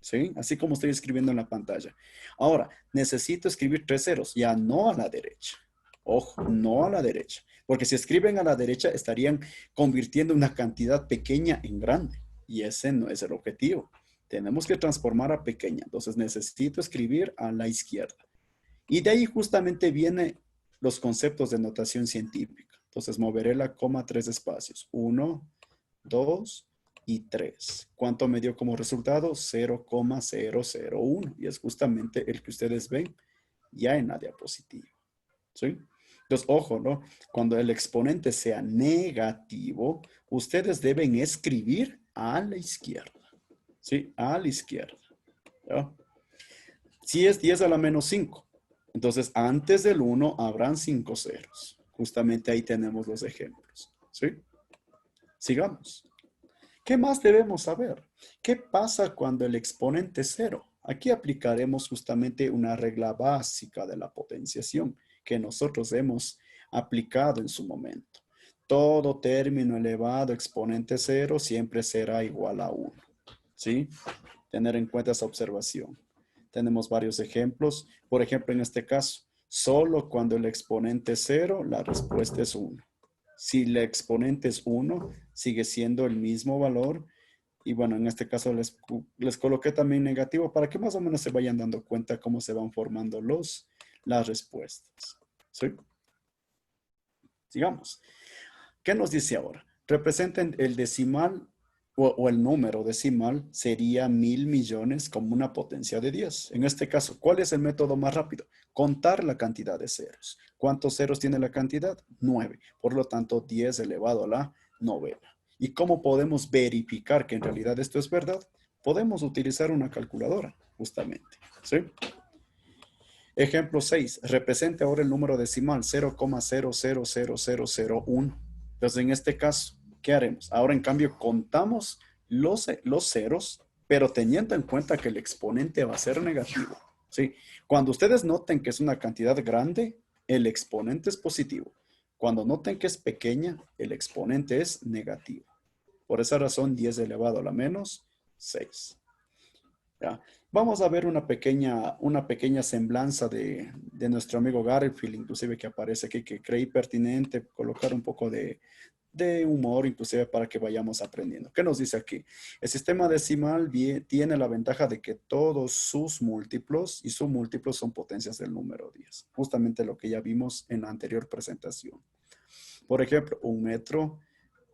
¿sí? Así como estoy escribiendo en la pantalla. Ahora, necesito escribir 3 ceros, ya no a la derecha. Ojo, no a la derecha. Porque si escriben a la derecha, estarían convirtiendo una cantidad pequeña en grande. Y ese no es el objetivo. Tenemos que transformar a pequeña. Entonces, necesito escribir a la izquierda. Y de ahí justamente viene los conceptos de notación científica. Entonces, moveré la coma 3 espacios. 1, 2 y 3. ¿Cuánto me dio como resultado? 0,001. Y es justamente el que ustedes ven ya en la diapositiva. ¿Sí? Entonces, ojo, ¿no? Cuando el exponente sea negativo, ustedes deben escribir a la izquierda. ¿Sí? A la izquierda. ¿Ya? Si es 10 a la menos 5, entonces antes del 1 habrán 5 ceros. Justamente ahí tenemos los ejemplos. ¿Sí? Sigamos. ¿Qué más debemos saber? ¿Qué pasa cuando el exponente es 0? Aquí aplicaremos justamente una regla básica de la potenciación que nosotros hemos aplicado en su momento. Todo término elevado exponente 0 siempre será igual a 1. ¿Sí? Tener en cuenta esa observación. Tenemos varios ejemplos. Por ejemplo, en este caso, solo cuando el exponente es 0, la respuesta es 1. Si el exponente es 1, sigue siendo el mismo valor. Y bueno, en este caso les coloqué también negativo para que más o menos se vayan dando cuenta cómo se van formando las respuestas. ¿Sí? Sigamos. ¿Qué nos dice ahora? Representen el decimal o el número decimal sería 1000 millones como una potencia de 10. En este caso, ¿cuál es el método más rápido? Contar la cantidad de ceros. ¿Cuántos ceros tiene la cantidad? 9. Por lo tanto, 10 elevado a la novena. ¿Y cómo podemos verificar que en realidad esto es verdad? Podemos utilizar una calculadora, justamente. ¿Sí? Ejemplo 6. Represente ahora el número decimal 0,000001. Entonces, en este caso, ¿qué haremos? Ahora, en cambio, contamos los ceros, pero teniendo en cuenta que el exponente va a ser negativo. ¿Sí? Cuando ustedes noten que es una cantidad grande, el exponente es positivo. Cuando noten que es pequeña, el exponente es negativo. Por esa razón, 10 elevado a la menos 6. ¿Ya? Vamos a ver una pequeña semblanza de nuestro amigo Garfield, inclusive que aparece aquí, que creí pertinente colocar un poco de humor, inclusive para que vayamos aprendiendo. ¿Qué nos dice aquí? El sistema decimal tiene la ventaja de que todos sus múltiplos y submúltiplos son potencias del número 10. Justamente lo que ya vimos en la anterior presentación. Por ejemplo, 1 metro,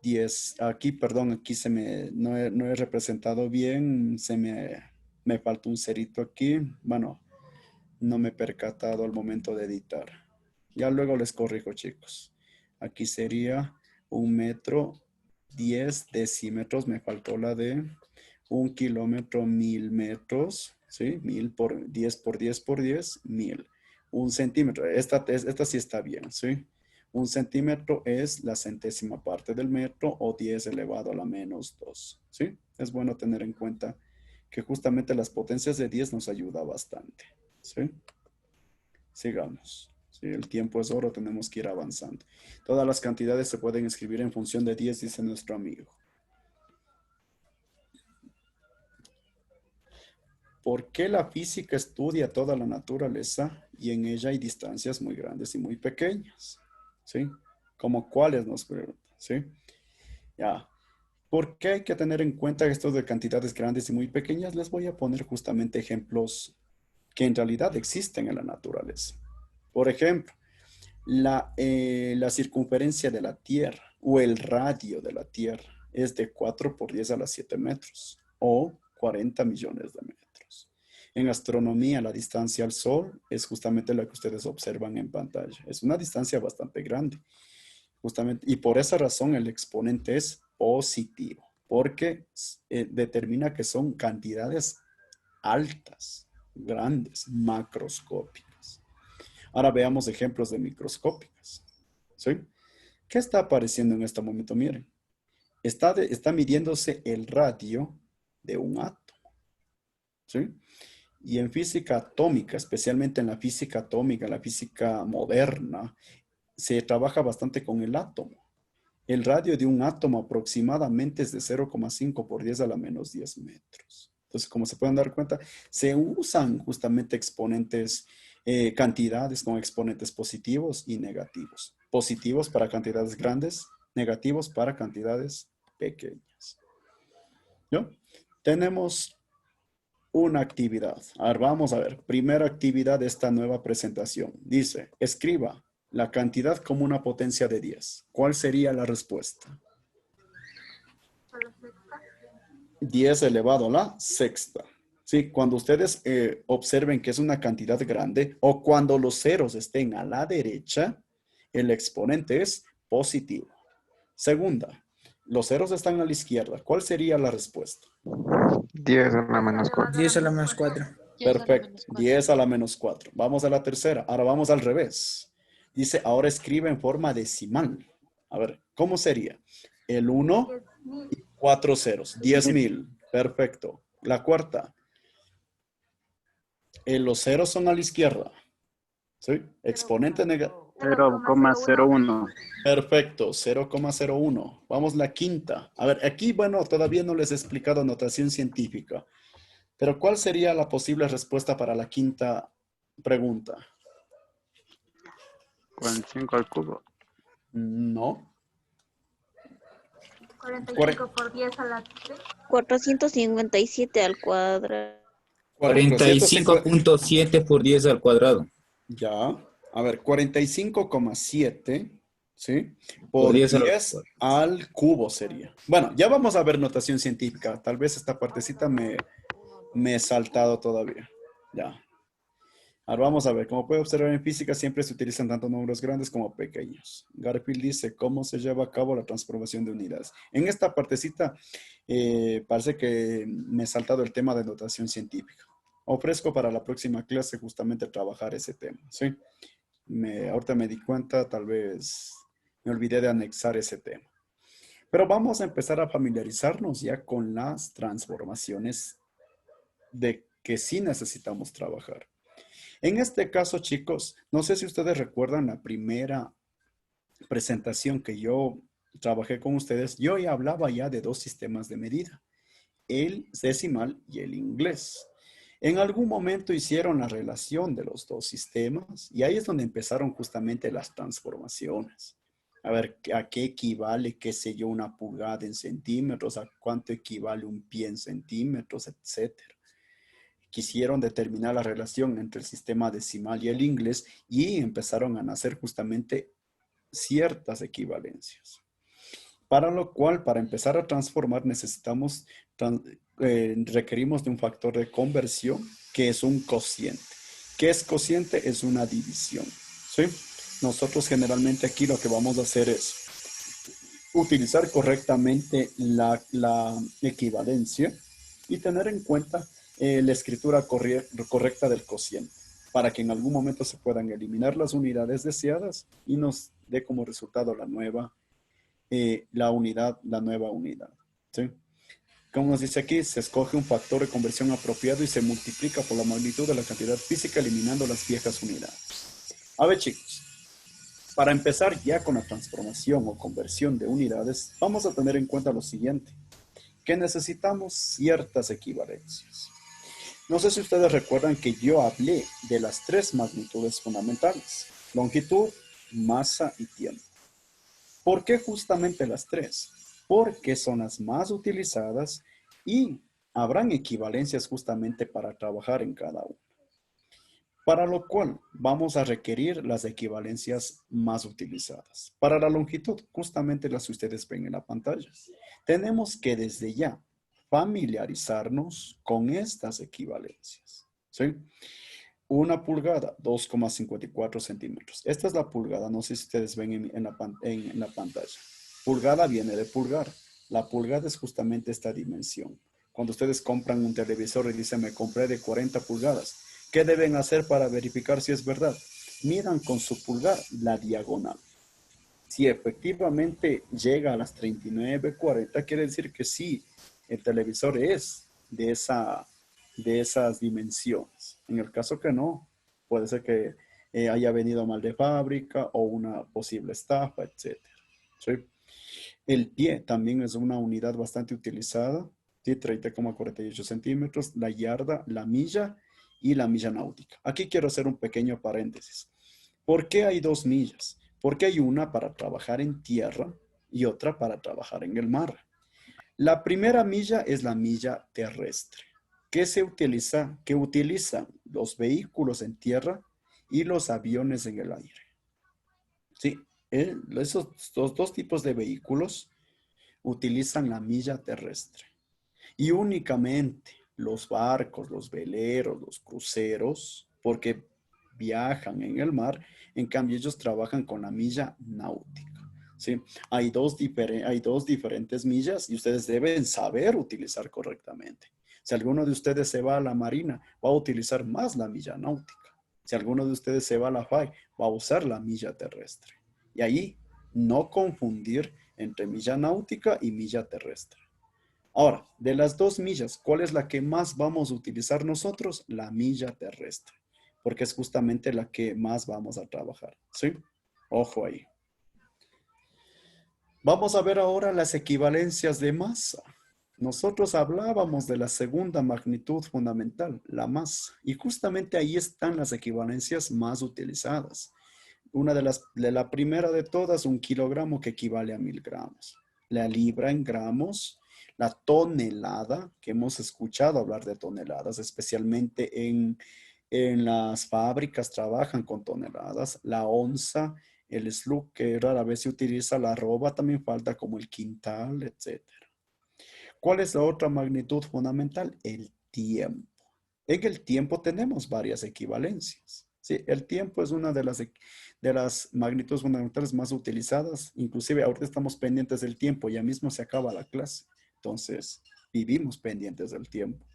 10. Aquí, perdón, aquí no he representado bien, me faltó un cerito aquí. Bueno, no me he percatado al momento de editar. Ya luego les corrijo, chicos. Aquí sería 1 metro, 10 decímetros. Me faltó la de 1 kilómetro, 1000 metros. ¿Sí? 1000 por 10 por 10 por 10, 1000. 1 centímetro. Esta sí está bien, ¿sí? 1 centímetro es la centésima parte del metro o 10 elevado a la menos 2. ¿Sí? Es bueno tener en cuenta que justamente las potencias de 10 nos ayuda bastante. ¿Sí? Sigamos. ¿Sí? El tiempo es oro, tenemos que ir avanzando. Todas las cantidades se pueden escribir en función de 10, dice nuestro amigo. ¿Por qué la física estudia toda la naturaleza y en ella hay distancias muy grandes y muy pequeñas? ¿Sí? ¿Como cuáles nos preguntan? ¿Sí? Ya. ¿Por qué hay que tener en cuenta esto de cantidades grandes y muy pequeñas? Les voy a poner justamente ejemplos que en realidad existen en la naturaleza. Por ejemplo, la circunferencia de la Tierra o el radio de la Tierra es de 4 por 10 a la 7 metros o 40 millones de metros. En astronomía, la distancia al Sol es justamente la que ustedes observan en pantalla. Es una distancia bastante grande. Justamente, y por esa razón el exponente es positivo, porque determina que son cantidades altas, grandes, macroscópicas. Ahora veamos ejemplos de microscópicas. ¿Sí? ¿Qué está apareciendo en este momento? Miren, está midiéndose el radio de un átomo. ¿Sí? Y en física atómica, especialmente en la física atómica, la física moderna, se trabaja bastante con el átomo. El radio de un átomo aproximadamente es de 0,5 por 10 a la menos 10 metros. Entonces, como se pueden dar cuenta, se usan justamente exponentes, cantidades con exponentes positivos y negativos. Positivos para cantidades grandes, negativos para cantidades pequeñas. ¿No? Tenemos una actividad. A ver, vamos a ver. Primera actividad de esta nueva presentación. Dice, escriba la cantidad como una potencia de 10. ¿Cuál sería la respuesta? 10 elevado a la sexta. Sí, cuando ustedes observen que es una cantidad grande o cuando los ceros estén a la derecha, el exponente es positivo. Segunda, los ceros están a la izquierda. ¿Cuál sería la respuesta? 10 a la menos 4. 10 a la menos 4. Perfecto, 10 a la menos 4. Vamos a la tercera. Ahora vamos al revés. Dice, ahora escribe en forma decimal. A ver, ¿cómo sería? El 1 y 4 ceros. 10,000. Perfecto. La cuarta. Los ceros son a la izquierda. ¿Sí? Exponente negativo. 0,01. Perfecto, 0,01. Vamos a la quinta. A ver, aquí, bueno, todavía no les he explicado notación científica. Pero ¿cuál sería la posible respuesta para la quinta pregunta? 45 al cubo. No. 45 por 10 a la 3. 457 al cuadrado. 45.7 por 10 al cuadrado. Ya. A ver, 45,7, ¿sí? Por Por 10 10 al cubo sería. Bueno, ya vamos a ver notación científica. Tal vez esta partecita me he saltado todavía. Ya. Ahora vamos a ver. Como puede observar en física, siempre se utilizan tanto números grandes como pequeños. Garfield dice cómo se lleva a cabo la transformación de unidades. En esta partecita parece que me he saltado el tema de notación científica. Ofrezco para la próxima clase justamente trabajar ese tema, ¿sí? Ahorita me di cuenta, tal vez me olvidé de anexar ese tema. Pero vamos a empezar a familiarizarnos ya con las transformaciones de que sí necesitamos trabajar. En este caso, chicos, no sé si ustedes recuerdan la primera presentación que yo trabajé con ustedes. Yo ya hablaba ya de dos sistemas de medida, el decimal y el inglés. En algún momento hicieron la relación de los dos sistemas y ahí es donde empezaron justamente las transformaciones. A ver, ¿a qué equivale, qué sé yo, una pulgada en centímetros? ¿A cuánto equivale un pie en centímetros? Etcétera. Quisieron determinar la relación entre el sistema decimal y el inglés y empezaron a nacer justamente ciertas equivalencias. Para lo cual, para empezar a transformar, requerimos de un factor de conversión que es un cociente. ¿Qué es cociente? Es una división, ¿sí? Nosotros generalmente aquí lo que vamos a hacer es utilizar correctamente la equivalencia y tener en cuenta la escritura correcta del cociente para que en algún momento se puedan eliminar las unidades deseadas y nos dé como resultado la nueva unidad, ¿sí? Como nos dice aquí, se escoge un factor de conversión apropiado y se multiplica por la magnitud de la cantidad física eliminando las viejas unidades. A ver, chicos, para empezar ya con la transformación o conversión de unidades, vamos a tener en cuenta lo siguiente, que necesitamos ciertas equivalencias. No sé si ustedes recuerdan que yo hablé de las tres magnitudes fundamentales, longitud, masa y tiempo. ¿Por qué justamente las tres? Porque son las más utilizadas y habrán equivalencias justamente para trabajar en cada una. Para lo cual vamos a requerir las equivalencias más utilizadas. Para la longitud, justamente las que ustedes ven en la pantalla. Tenemos que desde ya familiarizarnos con estas equivalencias, ¿sí? Una pulgada, 2,54 centímetros. Esta es la pulgada, no sé si ustedes ven en la pantalla. Pulgada viene de pulgar. La pulgada es justamente esta dimensión. Cuando ustedes compran un televisor y dicen, me compré de 40 pulgadas, ¿qué deben hacer para verificar si es verdad? Midan con su pulgar la diagonal. Si efectivamente llega a las 39, 40, quiere decir que sí, el televisor es de esas dimensiones. En el caso que no, puede ser que haya venido mal de fábrica o una posible estafa, etc. ¿Sí? El pie también es una unidad bastante utilizada, ¿sí? 30,48 centímetros, la yarda, la milla y la milla náutica. Aquí quiero hacer un pequeño paréntesis. ¿Por qué hay dos millas? Porque hay una para trabajar en tierra y otra para trabajar en el mar. La primera milla es la milla terrestre. ¿Qué se utiliza? Que utilizan los vehículos en tierra y los aviones en el aire. Sí, esos dos tipos de vehículos utilizan la milla terrestre. Y únicamente los barcos, los veleros, los cruceros, porque viajan en el mar, en cambio ellos trabajan con la milla náutica. ¿Sí? Hay dos diferentes millas y ustedes deben saber utilizar correctamente. Si alguno de ustedes se va a la marina, va a utilizar más la milla náutica. Si alguno de ustedes se va a la FAI, va a usar la milla terrestre. Y ahí no confundir entre milla náutica y milla terrestre. Ahora, de las dos millas, ¿cuál es la que más vamos a utilizar nosotros? La milla terrestre, porque es justamente la que más vamos a trabajar. ¿Sí? Ojo ahí. Vamos a ver ahora las equivalencias de masa. Nosotros hablábamos de la segunda magnitud fundamental, la masa, y justamente ahí están las equivalencias más utilizadas. Una de la primera de todas, 1 kilogramo que equivale a 1000 gramos. la libra en gramos, la tonelada, que hemos escuchado hablar de toneladas, especialmente en las fábricas trabajan con toneladas, la onza, el slug, que rara vez se utiliza, la arroba también falta, como el quintal, etc. ¿Cuál es la otra magnitud fundamental? El tiempo. En el tiempo tenemos varias equivalencias. Sí, el tiempo es una de las magnitudes fundamentales más utilizadas. Inclusive ahorita estamos pendientes del tiempo, ya mismo se acaba la clase. Entonces, vivimos pendientes del tiempo.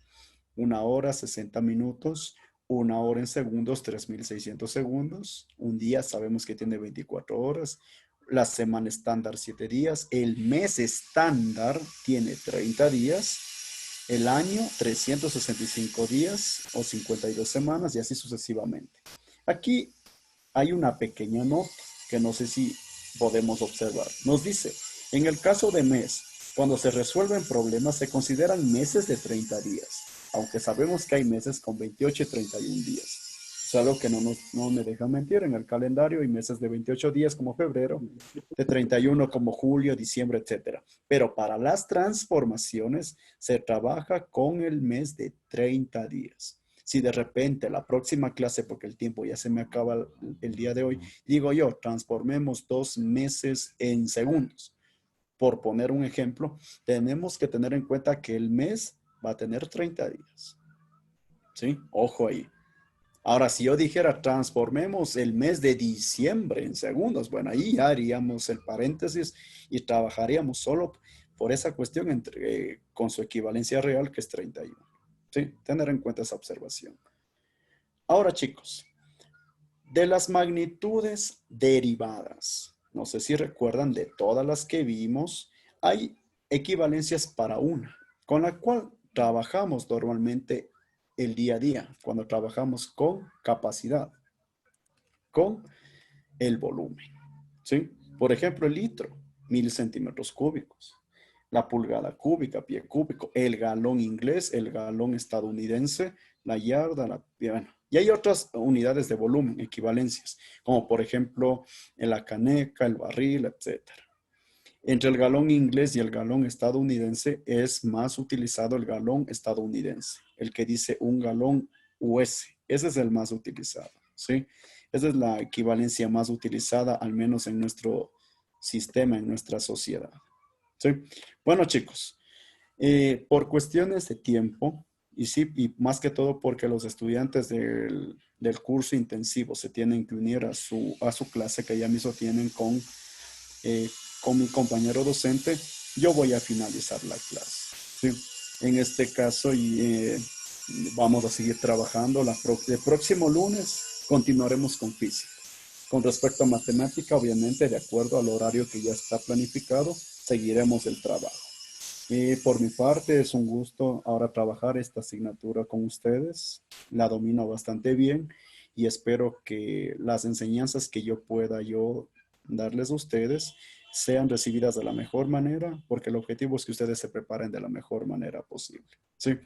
1 hora, 60 minutos. 1 hora en segundos, 3.600 segundos. Un día sabemos que tiene 24 horas. La semana estándar, 7 días. El mes estándar tiene 30 días. El año, 365 días o 52 semanas y así sucesivamente. Aquí hay una pequeña nota que no sé si podemos observar. Nos dice, en el caso de mes, cuando se resuelven problemas, se consideran meses de 30 días, aunque sabemos que hay meses con 28 y 31 días. Es algo que no me deja mentir. En el calendario hay meses de 28 días como febrero, de 31 como julio, diciembre, etc. Pero para las transformaciones se trabaja con el mes de 30 días. Si de repente la próxima clase, porque el tiempo ya se me acaba el día de hoy, digo yo, transformemos 2 meses en segundos. Por poner un ejemplo, tenemos que tener en cuenta que el mes va a tener 30 días. ¿Sí? Ojo ahí. Ahora, si yo dijera, transformemos el mes de diciembre en segundos, bueno, ahí ya haríamos el paréntesis y trabajaríamos solo por esa cuestión con su equivalencia real, que es 31. ¿Sí? Tener en cuenta esa observación. Ahora, chicos, de las magnitudes derivadas, no sé si recuerdan, de todas las que vimos, hay equivalencias para una, con la cual trabajamos normalmente el día a día, cuando trabajamos con capacidad, con el volumen, ¿sí? Por ejemplo, el litro, 1000 centímetros cúbicos. La pulgada cúbica, pie cúbico, el galón inglés, el galón estadounidense, la yarda, bueno, y hay otras unidades de volumen, equivalencias, como por ejemplo la caneca, el barril, etc. Entre el galón inglés y el galón estadounidense es más utilizado el galón estadounidense, el que dice 1 galón US. Ese es el más utilizado, ¿sí? Esa es la equivalencia más utilizada, al menos en nuestro sistema, en nuestra sociedad, ¿sí? Bueno, chicos, por cuestiones de tiempo, y más que todo porque los estudiantes del curso intensivo se tienen que unir a su clase que ya mismo tienen con mi compañero docente, yo voy a finalizar la clase, ¿sí? En este caso, vamos a seguir trabajando. El próximo lunes continuaremos con física. Con respecto a matemática, obviamente, de acuerdo al horario que ya está planificado, seguiremos el trabajo. Por mi parte, es un gusto ahora trabajar esta asignatura con ustedes. La domino bastante bien y espero que las enseñanzas que yo pueda darles a ustedes sean recibidas de la mejor manera, porque el objetivo es que ustedes se preparen de la mejor manera posible, ¿sí?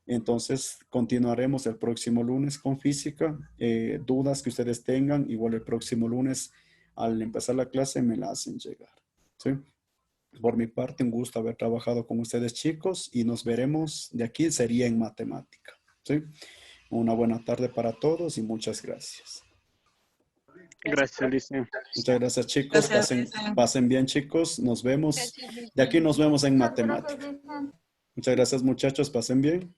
Entonces, continuaremos el próximo lunes con física. Dudas que ustedes tengan, igual el próximo lunes, al empezar la clase, me la hacen llegar, ¿sí? Por mi parte, un gusto haber trabajado con ustedes, chicos, y nos veremos de aquí, sería en matemática, ¿sí? Una buena tarde para todos y muchas gracias. Gracias, Alicia. Muchas gracias, chicos. Pasen bien, chicos. Nos vemos. De aquí nos vemos en matemática. Muchas gracias, muchachos. Pasen bien.